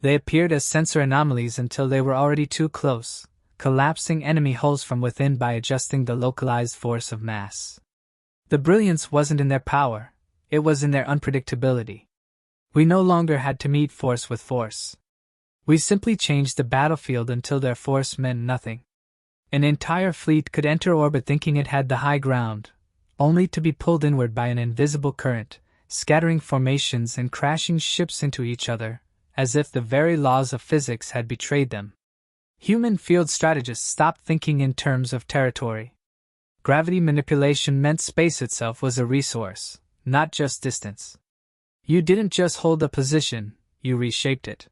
They appeared as sensor anomalies until they were already too close, collapsing enemy hulls from within by adjusting the localized force of mass. The brilliance wasn't in their power, it was in their unpredictability. We no longer had to meet force with force. We simply changed the battlefield until their force meant nothing. An entire fleet could enter orbit thinking it had the high ground, only to be pulled inward by an invisible current, scattering formations and crashing ships into each other, as if the very laws of physics had betrayed them. Human field strategists stopped thinking in terms of territory. Gravity manipulation meant space itself was a resource, not just distance. You didn't just hold a position, you reshaped it.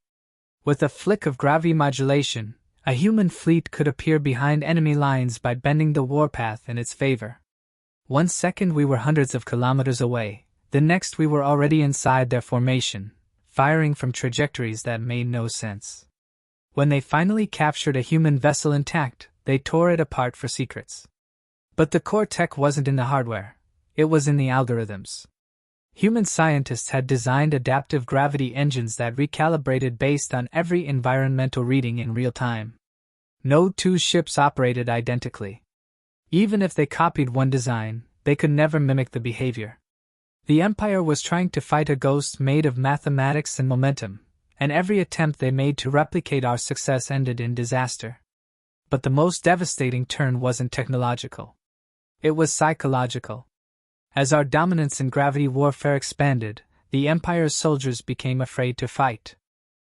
With a flick of gravity modulation, a human fleet could appear behind enemy lines by bending the warpath in its favor. 1 second we were hundreds of kilometers away, the next we were already inside their formation, firing from trajectories that made no sense. When they finally captured a human vessel intact, they tore it apart for secrets. But the core tech wasn't in the hardware, it was in the algorithms. Human scientists had designed adaptive gravity engines that recalibrated based on every environmental reading in real time. No two ships operated identically. Even if they copied one design, they could never mimic the behavior. The Empire was trying to fight a ghost made of mathematics and momentum, and every attempt they made to replicate our success ended in disaster. But the most devastating turn wasn't technological. It was psychological. As our dominance in gravity warfare expanded, the Empire's soldiers became afraid to fight.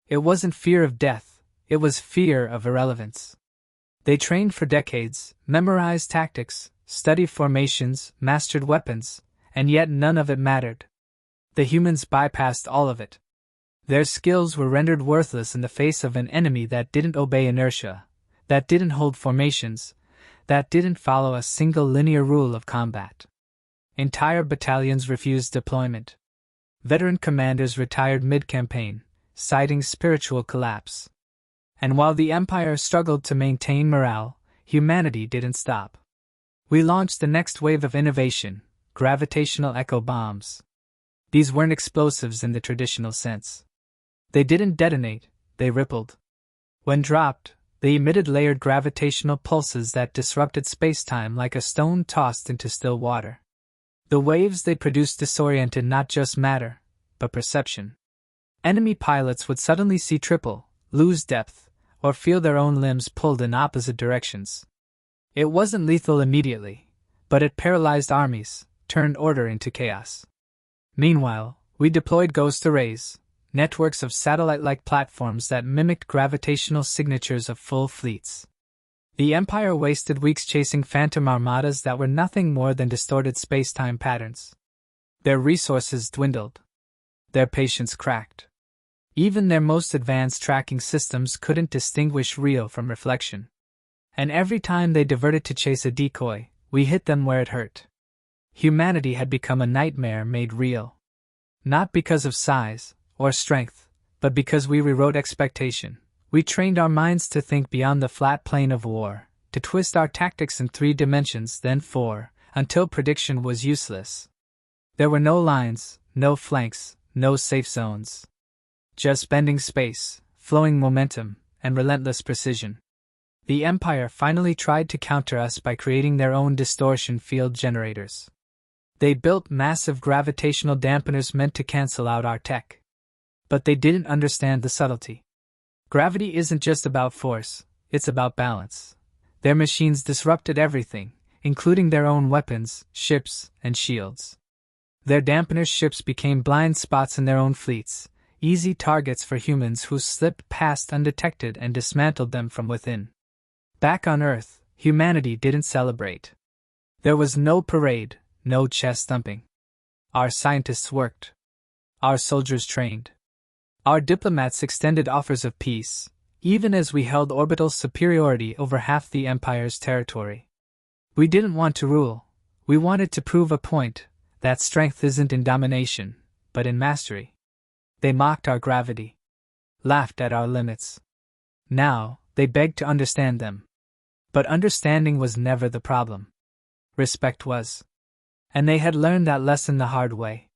It wasn't fear of death, it was fear of irrelevance. They trained for decades, memorized tactics, studied formations, mastered weapons, and yet none of it mattered. The humans bypassed all of it. Their skills were rendered worthless in the face of an enemy that didn't obey inertia, that didn't hold formations, that didn't follow a single linear rule of combat. Entire battalions refused deployment. Veteran commanders retired mid-campaign, citing spiritual collapse. And while the Empire struggled to maintain morale, humanity didn't stop. We launched the next wave of innovation, gravitational echo bombs. These weren't explosives in the traditional sense. They didn't detonate, they rippled. When dropped, they emitted layered gravitational pulses that disrupted space-time like a stone tossed into still water. The waves they produced disoriented not just matter, but perception. Enemy pilots would suddenly see triple, lose depth, or feel their own limbs pulled in opposite directions. It wasn't lethal immediately, but it paralyzed armies, turned order into chaos. Meanwhile, we deployed ghost arrays, networks of satellite-like platforms that mimicked gravitational signatures of full fleets. The Empire wasted weeks chasing phantom armadas that were nothing more than distorted space-time patterns. Their resources dwindled. Their patience cracked. Even their most advanced tracking systems couldn't distinguish real from reflection. And every time they diverted to chase a decoy, we hit them where it hurt. Humanity had become a nightmare made real. Not because of size or strength, but because we rewrote expectation. We trained our minds to think beyond the flat plane of war, to twist our tactics in 3 dimensions, then 4, until prediction was useless. There were no lines, no flanks, no safe zones. Just bending space, flowing momentum, and relentless precision. The Empire finally tried to counter us by creating their own distortion field generators. They built massive gravitational dampeners meant to cancel out our tech. But they didn't understand the subtlety. Gravity isn't just about force, it's about balance. Their machines disrupted everything, including their own weapons, ships, and shields. Their dampener ships became blind spots in their own fleets, easy targets for humans who slipped past undetected and dismantled them from within. Back on Earth, humanity didn't celebrate. There was no parade, no chest thumping. Our scientists worked. Our soldiers trained. Our diplomats extended offers of peace, even as we held orbital superiority over half the Empire's territory. We didn't want to rule, we wanted to prove a point, that strength isn't in domination, but in mastery. They mocked our gravity, laughed at our limits. Now, they begged to understand them. But understanding was never the problem. Respect was. And they had learned that lesson the hard way.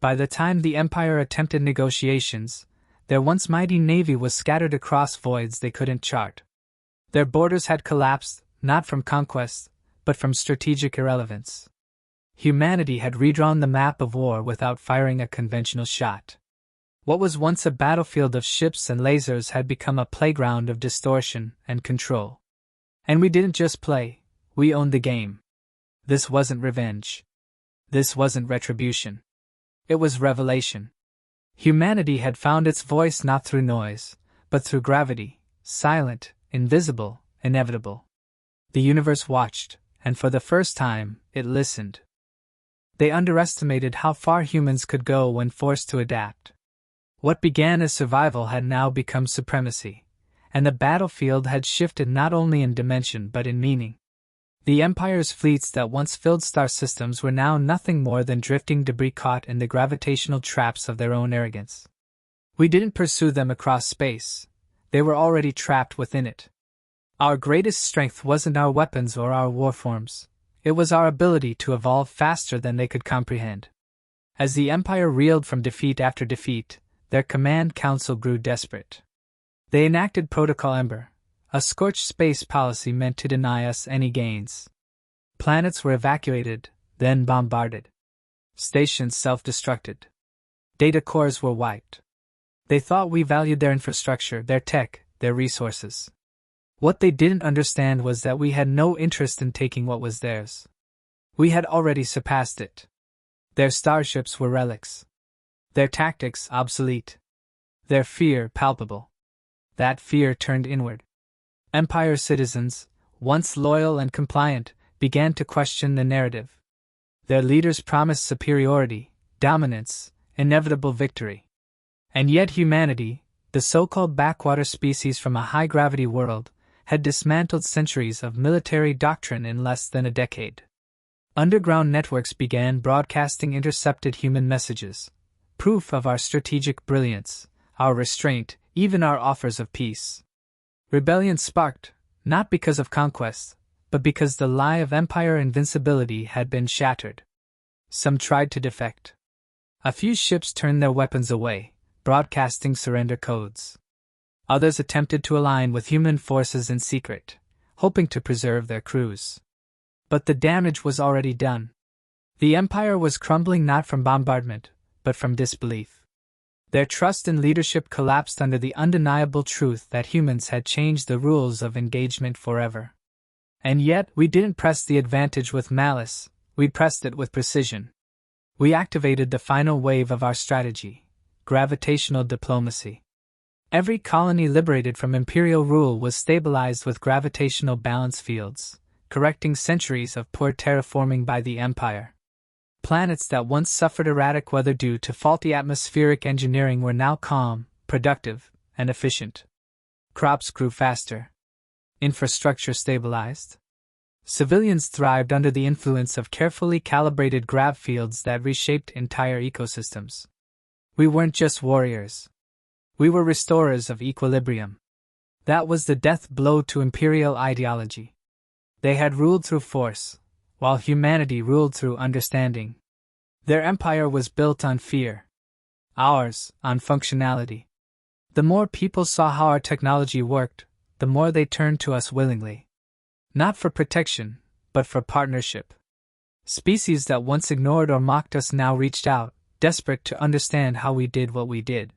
By the time the Empire attempted negotiations, their once mighty navy was scattered across voids they couldn't chart. Their borders had collapsed, not from conquest, but from strategic irrelevance. Humanity had redrawn the map of war without firing a conventional shot. What was once a battlefield of ships and lasers had become a playground of distortion and control. And we didn't just play, we owned the game. This wasn't revenge. This wasn't retribution. It was revelation. Humanity had found its voice not through noise, but through gravity, silent, invisible, inevitable. The universe watched, and for the first time, it listened. They underestimated how far humans could go when forced to adapt. What began as survival had now become supremacy, and the battlefield had shifted not only in dimension but in meaning. The Empire's fleets that once filled star systems were now nothing more than drifting debris caught in the gravitational traps of their own arrogance. We didn't pursue them across space. They were already trapped within it. Our greatest strength wasn't our weapons or our warforms. It was our ability to evolve faster than they could comprehend. As the Empire reeled from defeat after defeat, their command council grew desperate. They enacted Protocol Ember, a scorched space policy meant to deny us any gains. Planets were evacuated, then bombarded. Stations self-destructed. Data cores were wiped. They thought we valued their infrastructure, their tech, their resources. What they didn't understand was that we had no interest in taking what was theirs. We had already surpassed it. Their starships were relics. Their tactics obsolete. Their fear palpable. That fear turned inward. Empire citizens, once loyal and compliant, began to question the narrative. Their leaders promised superiority, dominance, inevitable victory. And yet humanity, the so-called backwater species from a high-gravity world, had dismantled centuries of military doctrine in less than a decade. Underground networks began broadcasting intercepted human messages, proof of our strategic brilliance, our restraint, even our offers of peace. Rebellion sparked, not because of conquest, but because the lie of Empire invincibility had been shattered. Some tried to defect. A few ships turned their weapons away, broadcasting surrender codes. Others attempted to align with human forces in secret, hoping to preserve their crews. But the damage was already done. The Empire was crumbling not from bombardment, but from disbelief. Their trust in leadership collapsed under the undeniable truth that humans had changed the rules of engagement forever. And yet, we didn't press the advantage with malice, we pressed it with precision. We activated the final wave of our strategy, gravitational diplomacy. Every colony liberated from imperial rule was stabilized with gravitational balance fields, correcting centuries of poor terraforming by the Empire. Planets that once suffered erratic weather due to faulty atmospheric engineering were now calm, productive, and efficient. Crops grew faster. Infrastructure stabilized. Civilians thrived under the influence of carefully calibrated grav fields that reshaped entire ecosystems. We weren't just warriors. We were restorers of equilibrium. That was the death blow to imperial ideology. They had ruled through force, while humanity ruled through understanding. Their empire was built on fear. Ours, on functionality. The more people saw how our technology worked, the more they turned to us willingly. Not for protection, but for partnership. Species that once ignored or mocked us now reached out, desperate to understand how we did what we did.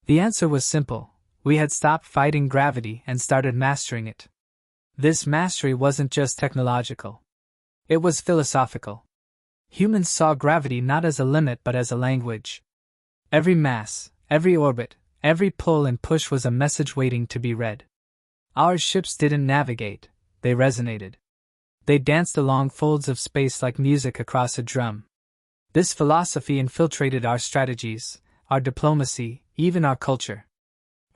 The answer was simple. We had stopped fighting gravity and started mastering it. This mastery wasn't just technological. It was philosophical. Humans saw gravity not as a limit but as a language. Every mass, every orbit, every pull and push was a message waiting to be read. Our ships didn't navigate, they resonated. They danced along folds of space like music across a drum. This philosophy infiltrated our strategies, our diplomacy, even our culture.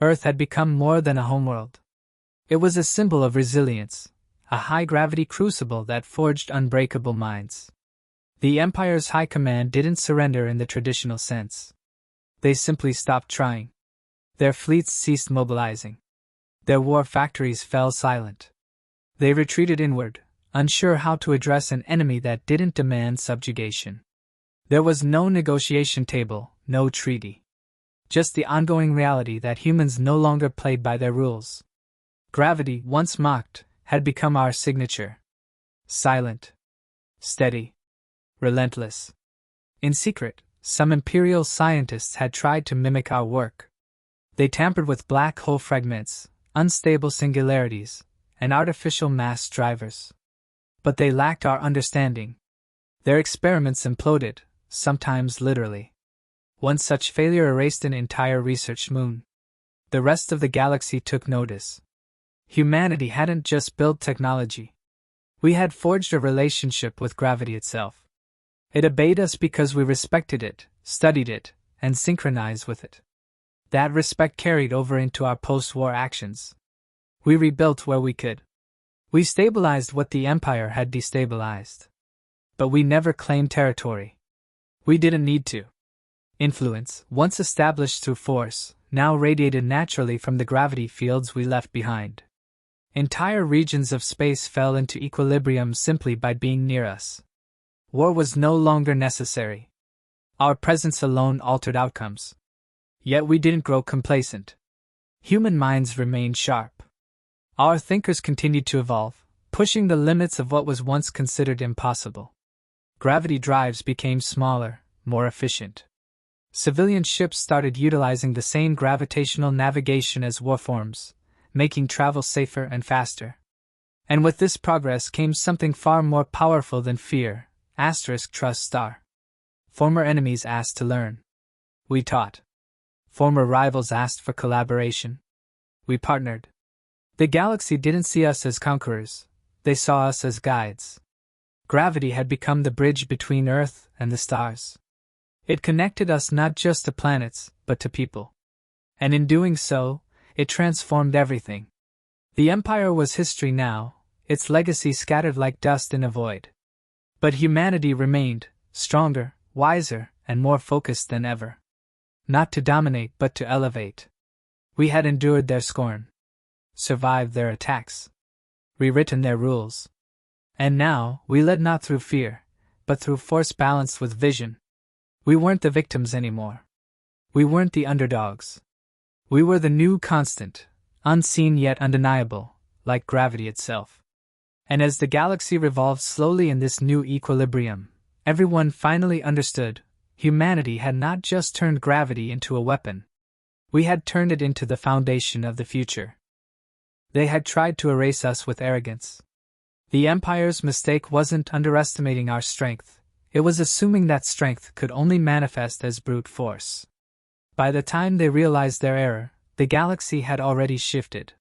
Earth had become more than a homeworld. It was a symbol of resilience, a high-gravity crucible that forged unbreakable minds. The Empire's high command didn't surrender in the traditional sense. They simply stopped trying. Their fleets ceased mobilizing. Their war factories fell silent. They retreated inward, unsure how to address an enemy that didn't demand subjugation. There was no negotiation table, no treaty. Just the ongoing reality that humans no longer played by their rules. Gravity, once mocked, had become our signature. Silent, steady, relentless. In secret, some imperial scientists had tried to mimic our work. They tampered with black hole fragments, unstable singularities, and artificial mass drivers. But they lacked our understanding. Their experiments imploded, sometimes literally. One such failure erased an entire research moon. The rest of the galaxy took notice. Humanity hadn't just built technology. We had forged a relationship with gravity itself. It obeyed us because we respected it, studied it, and synchronized with it. That respect carried over into our post-war actions. We rebuilt where we could. We stabilized what the Empire had destabilized. But we never claimed territory. We didn't need to. Influence, once established through force, now radiated naturally from the gravity fields we left behind. Entire regions of space fell into equilibrium simply by being near us. War was no longer necessary. Our presence alone altered outcomes. Yet we didn't grow complacent. Human minds remained sharp. Our thinkers continued to evolve, pushing the limits of what was once considered impossible. Gravity drives became smaller, more efficient. Civilian ships started utilizing the same gravitational navigation as warforms, making travel safer and faster. And with this progress came something far more powerful than fear, *trust star. Former enemies asked to learn. We taught. Former rivals asked for collaboration. We partnered. The galaxy didn't see us as conquerors, they saw us as guides. Gravity had become the bridge between Earth and the stars. It connected us not just to planets, but to people. And in doing so, it transformed everything. The Empire was history now, its legacy scattered like dust in a void. But humanity remained, stronger, wiser, and more focused than ever. Not to dominate but to elevate. We had endured their scorn, survived their attacks, rewritten their rules. And now, we led not through fear, but through force balanced with vision. We weren't the victims anymore. We weren't the underdogs. We were the new constant, unseen yet undeniable, like gravity itself. And as the galaxy revolved slowly in this new equilibrium, everyone finally understood, humanity had not just turned gravity into a weapon. We had turned it into the foundation of the future. They had tried to erase us with arrogance. The Empire's mistake wasn't underestimating our strength, it was assuming that strength could only manifest as brute force. By the time they realized their error, the galaxy had already shifted.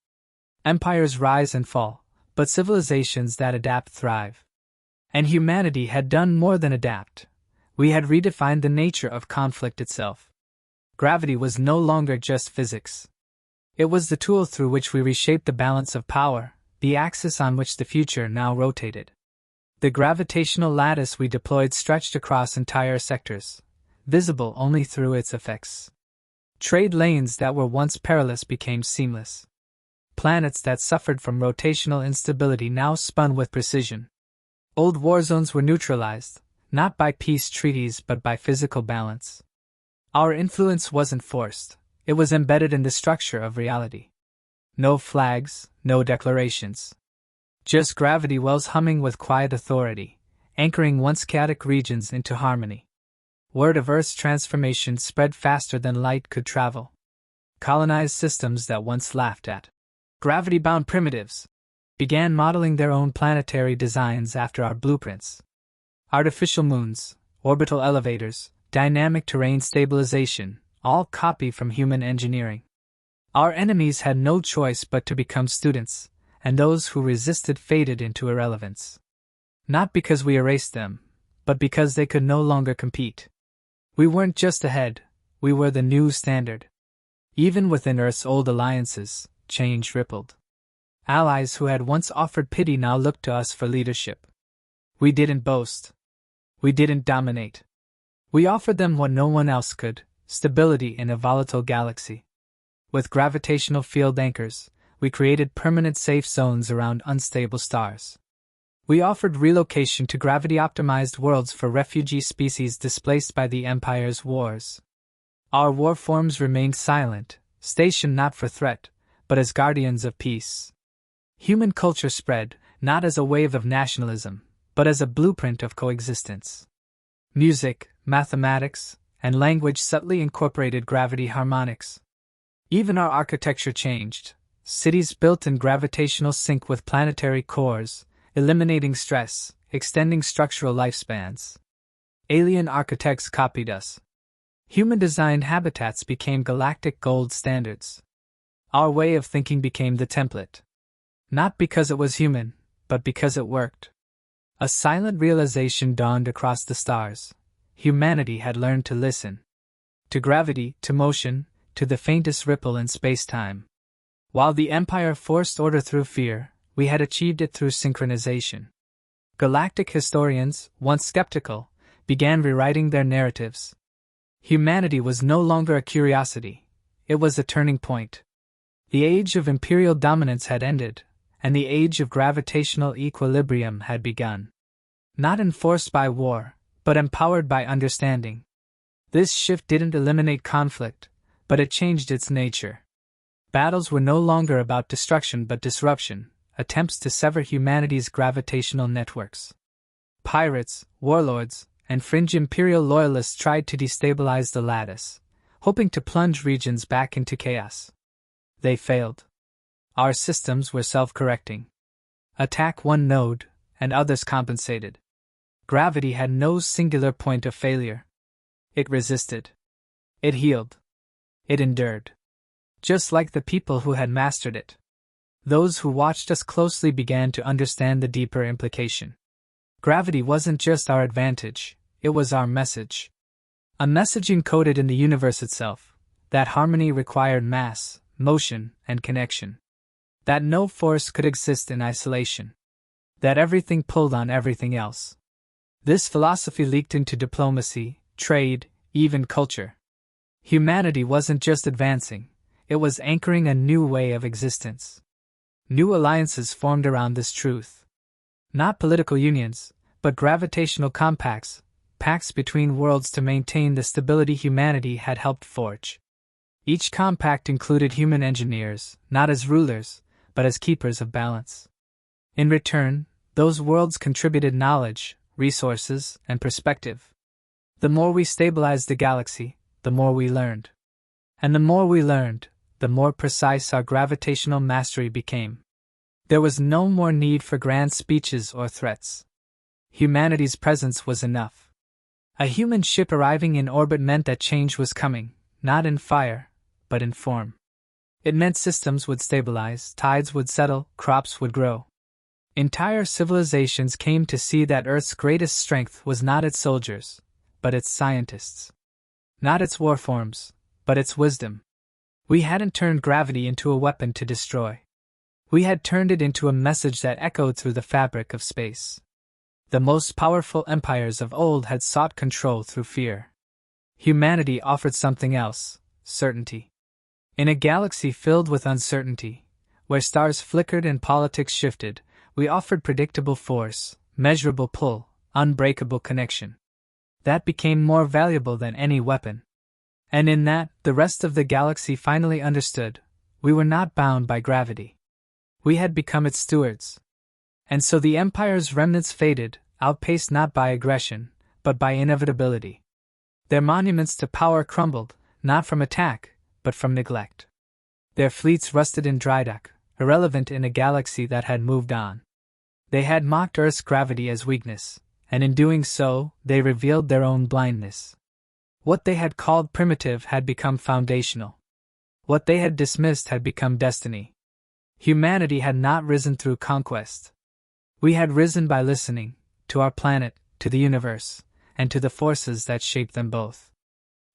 Empires rise and fall, but civilizations that adapt thrive. And humanity had done more than adapt. We had redefined the nature of conflict itself. Gravity was no longer just physics. It was the tool through which we reshaped the balance of power, the axis on which the future now rotated. The gravitational lattice we deployed stretched across entire sectors, visible only through its effects. Trade lanes that were once perilous became seamless. Planets that suffered from rotational instability now spun with precision. Old war zones were neutralized, not by peace treaties but by physical balance. Our influence wasn't forced, it was embedded in the structure of reality. No flags, no declarations. Just gravity wells humming with quiet authority, anchoring once chaotic regions into harmony. Word of Earth's transformation spread faster than light could travel. Colonized systems that once laughed at gravity-bound primitives began modeling their own planetary designs after our blueprints. Artificial moons, orbital elevators, dynamic terrain stabilization, all copy from human engineering. Our enemies had no choice but to become students, and those who resisted faded into irrelevance. Not because we erased them, but because they could no longer compete. We weren't just ahead, we were the new standard. Even within Earth's old alliances, change rippled. Allies who had once offered pity now looked to us for leadership. We didn't boast. We didn't dominate. We offered them what no one else could, stability in a volatile galaxy. With gravitational field anchors, we created permanent safe zones around unstable stars. We offered relocation to gravity-optimized worlds for refugee species displaced by the Empire's wars. Our war forms remained silent, stationed not for threat, but as guardians of peace. Human culture spread, not as a wave of nationalism, but as a blueprint of coexistence. Music, mathematics, and language subtly incorporated gravity harmonics. Even our architecture changed. Cities built in gravitational sync with planetary cores, eliminating stress, extending structural lifespans. Alien architects copied us. Human-designed habitats became galactic gold standards. Our way of thinking became the template. Not because it was human, but because it worked. A silent realization dawned across the stars. Humanity had learned to listen. To gravity, to motion, to the faintest ripple in space-time. While the Empire forced order through fear, we had achieved it through synchronization. Galactic historians, once skeptical, began rewriting their narratives. Humanity was no longer a curiosity, it was a turning point. The age of imperial dominance had ended, and the age of gravitational equilibrium had begun. Not enforced by war, but empowered by understanding. This shift didn't eliminate conflict, but it changed its nature. Battles were no longer about destruction but disruption, attempts to sever humanity's gravitational networks. Pirates, warlords, and fringe imperial loyalists tried to destabilize the lattice, hoping to plunge regions back into chaos. They failed. Our systems were self-correcting. Attack one node, and others compensated. Gravity had no singular point of failure. It resisted. It healed. It endured. Just like the people who had mastered it. Those who watched us closely began to understand the deeper implication. Gravity wasn't just our advantage, it was our message. A message encoded in the universe itself, that harmony required mass, motion, and connection. That no force could exist in isolation. That everything pulled on everything else. This philosophy leaked into diplomacy, trade, even culture. Humanity wasn't just advancing, it was anchoring a new way of existence. New alliances formed around this truth. Not political unions, but gravitational compacts, pacts between worlds to maintain the stability humanity had helped forge. Each compact included human engineers, not as rulers, but as keepers of balance. In return, those worlds contributed knowledge, resources, and perspective. The more we stabilized the galaxy, the more we learned. And the more we learned, the more precise our gravitational mastery became. There was no more need for grand speeches or threats. Humanity's presence was enough. A human ship arriving in orbit meant that change was coming, not in fire, but in form. It meant systems would stabilize, tides would settle, crops would grow. Entire civilizations came to see that Earth's greatest strength was not its soldiers, but its scientists. Not its war forms, but its wisdom. We hadn't turned gravity into a weapon to destroy. We had turned it into a message that echoed through the fabric of space. The most powerful empires of old had sought control through fear. Humanity offered something else, certainty. In a galaxy filled with uncertainty, where stars flickered and politics shifted, we offered predictable force, measurable pull, unbreakable connection. That became more valuable than any weapon. And in that, the rest of the galaxy finally understood, we were not bound by gravity. We had become its stewards. And so the Empire's remnants faded, outpaced not by aggression, but by inevitability. Their monuments to power crumbled, not from attack, but from neglect. Their fleets rusted in dry dock, irrelevant in a galaxy that had moved on. They had mocked Earth's gravity as weakness, and in doing so, they revealed their own blindness. What they had called primitive had become foundational. What they had dismissed had become destiny. Humanity had not risen through conquest. We had risen by listening, to our planet, to the universe, and to the forces that shaped them both.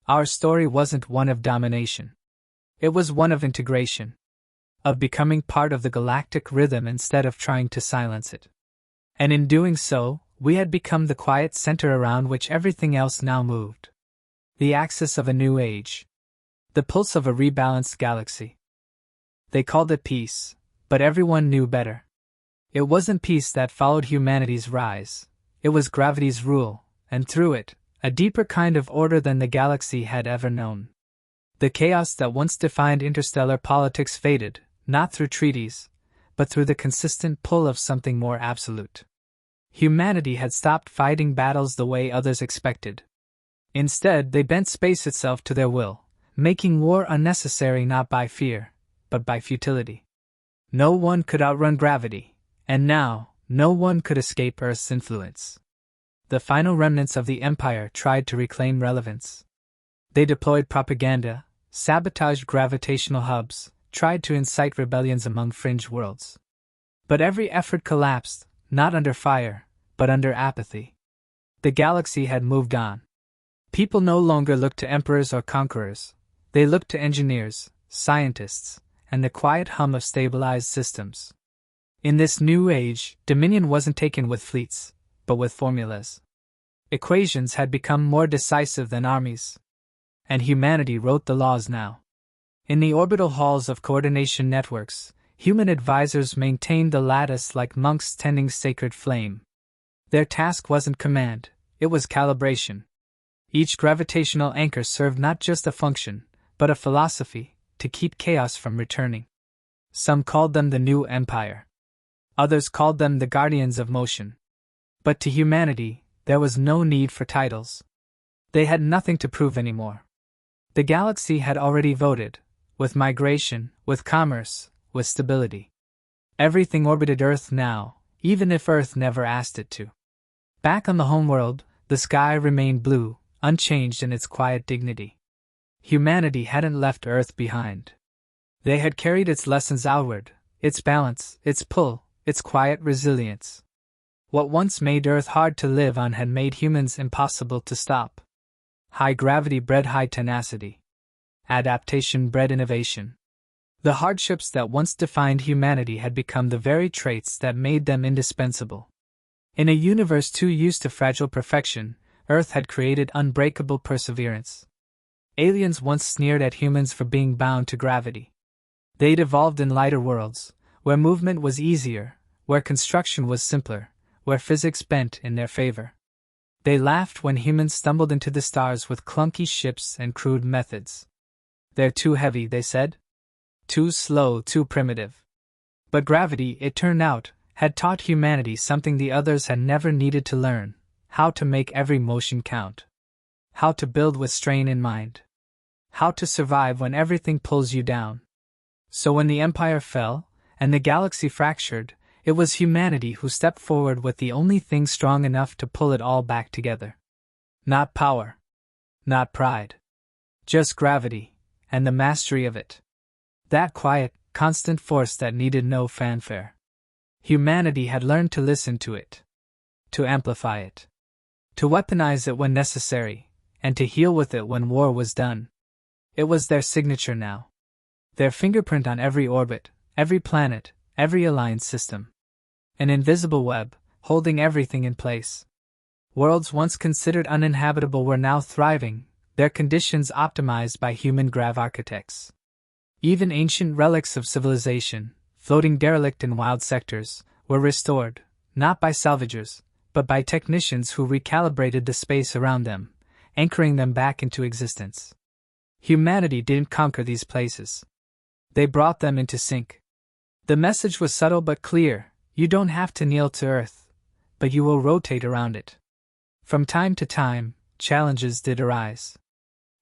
Our story wasn't one of domination. It was one of integration. Of becoming part of the galactic rhythm instead of trying to silence it. And in doing so, we had become the quiet center around which everything else now moved. The axis of a new age. The pulse of a rebalanced galaxy. They called it peace, but everyone knew better. It wasn't peace that followed humanity's rise, it was gravity's rule, and through it, a deeper kind of order than the galaxy had ever known. The chaos that once defined interstellar politics faded, not through treaties, but through the consistent pull of something more absolute. Humanity had stopped fighting battles the way others expected. Instead, they bent space itself to their will, making war unnecessary not by fear, but by futility. No one could outrun gravity, and now, no one could escape Earth's influence. The final remnants of the Empire tried to reclaim relevance. They deployed propaganda, sabotaged gravitational hubs, tried to incite rebellions among fringe worlds. But every effort collapsed, not under fire, but under apathy. The galaxy had moved on. People no longer looked to emperors or conquerors. They looked to engineers, scientists, and the quiet hum of stabilized systems. In this new age, dominion wasn't taken with fleets, but with formulas. Equations had become more decisive than armies. And humanity wrote the laws now. In the orbital halls of coordination networks, human advisors maintained the lattice like monks tending sacred flame. Their task wasn't command, it was calibration. Each gravitational anchor served not just a function, but a philosophy, to keep chaos from returning. Some called them the New Empire. Others called them the Guardians of Motion. But to humanity, there was no need for titles. They had nothing to prove anymore. The galaxy had already voted, with migration, with commerce, with stability. Everything orbited Earth now, even if Earth never asked it to. Back on the homeworld, the sky remained blue, unchanged in its quiet dignity. Humanity hadn't left Earth behind. They had carried its lessons outward, its balance, its pull, its quiet resilience. What once made Earth hard to live on had made humans impossible to stop. High gravity bred high tenacity. Adaptation bred innovation. The hardships that once defined humanity had become the very traits that made them indispensable. In a universe too used to fragile perfection, Earth had created unbreakable perseverance. Aliens once sneered at humans for being bound to gravity. They'd evolved in lighter worlds, where movement was easier, where construction was simpler, where physics bent in their favor. They laughed when humans stumbled into the stars with clunky ships and crude methods. They're too heavy, they said. Too slow, too primitive. But gravity, it turned out, had taught humanity something the others had never needed to learn: how to make every motion count. How to build with strain in mind. How to survive when everything pulls you down. So when the Empire fell, and the galaxy fractured, it was humanity who stepped forward with the only thing strong enough to pull it all back together. Not power. Not pride. Just gravity, and the mastery of it. That quiet, constant force that needed no fanfare. Humanity had learned to listen to it. To amplify it. To weaponize it when necessary, and to heal with it when war was done. It was their signature now. Their fingerprint on every orbit, every planet, every aligned system. An invisible web, holding everything in place. Worlds once considered uninhabitable were now thriving, their conditions optimized by human grav architects. Even ancient relics of civilization, floating derelict in wild sectors, were restored, not by salvagers, but by technicians who recalibrated the space around them, anchoring them back into existence. Humanity didn't conquer these places. They brought them into sync. The message was subtle but clear: you don't have to kneel to Earth, but you will rotate around it. From time to time, challenges did arise.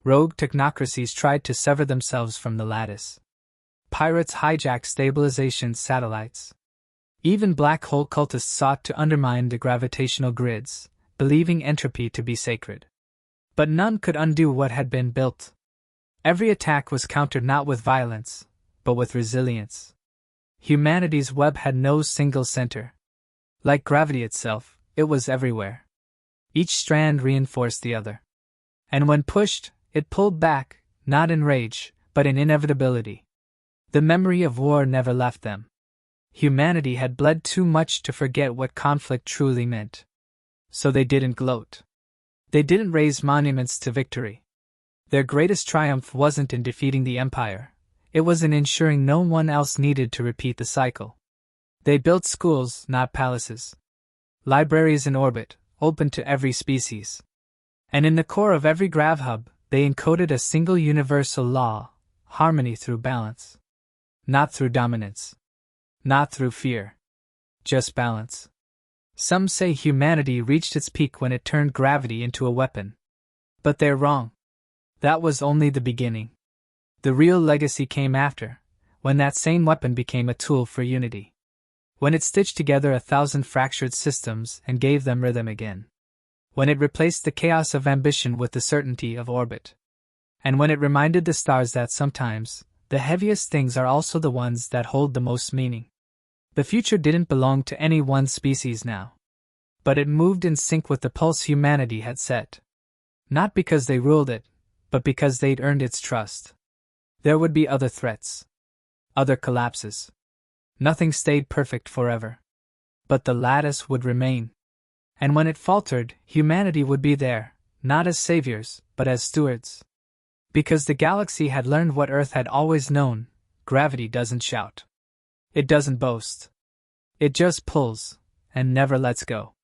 Rogue technocracies tried to sever themselves from the lattice. Pirates hijacked stabilization satellites. Even black hole cultists sought to undermine the gravitational grids, believing entropy to be sacred. But none could undo what had been built. Every attack was countered not with violence, but with resilience. Humanity's web had no single center. Like gravity itself, it was everywhere. Each strand reinforced the other. And when pushed, it pulled back, not in rage, but in inevitability. The memory of war never left them. Humanity had bled too much to forget what conflict truly meant. So they didn't gloat. They didn't raise monuments to victory. Their greatest triumph wasn't in defeating the Empire. It was in ensuring no one else needed to repeat the cycle. They built schools, not palaces. Libraries in orbit, open to every species. And in the core of every grav hub, they encoded a single universal law: harmony through balance. Not through dominance. Not through fear. Just balance. Some say humanity reached its peak when it turned gravity into a weapon. But they're wrong. That was only the beginning. The real legacy came after, when that same weapon became a tool for unity. When it stitched together 1,000 fractured systems and gave them rhythm again. When it replaced the chaos of ambition with the certainty of orbit. And when it reminded the stars that sometimes, the heaviest things are also the ones that hold the most meaning. The future didn't belong to any one species now. But it moved in sync with the pulse humanity had set. Not because they ruled it, but because they'd earned its trust. There would be other threats. Other collapses. Nothing stayed perfect forever. But the lattice would remain. And when it faltered, humanity would be there, not as saviors, but as stewards. Because the galaxy had learned what Earth had always known: gravity doesn't shout. It doesn't boast. It just pulls, and never lets go.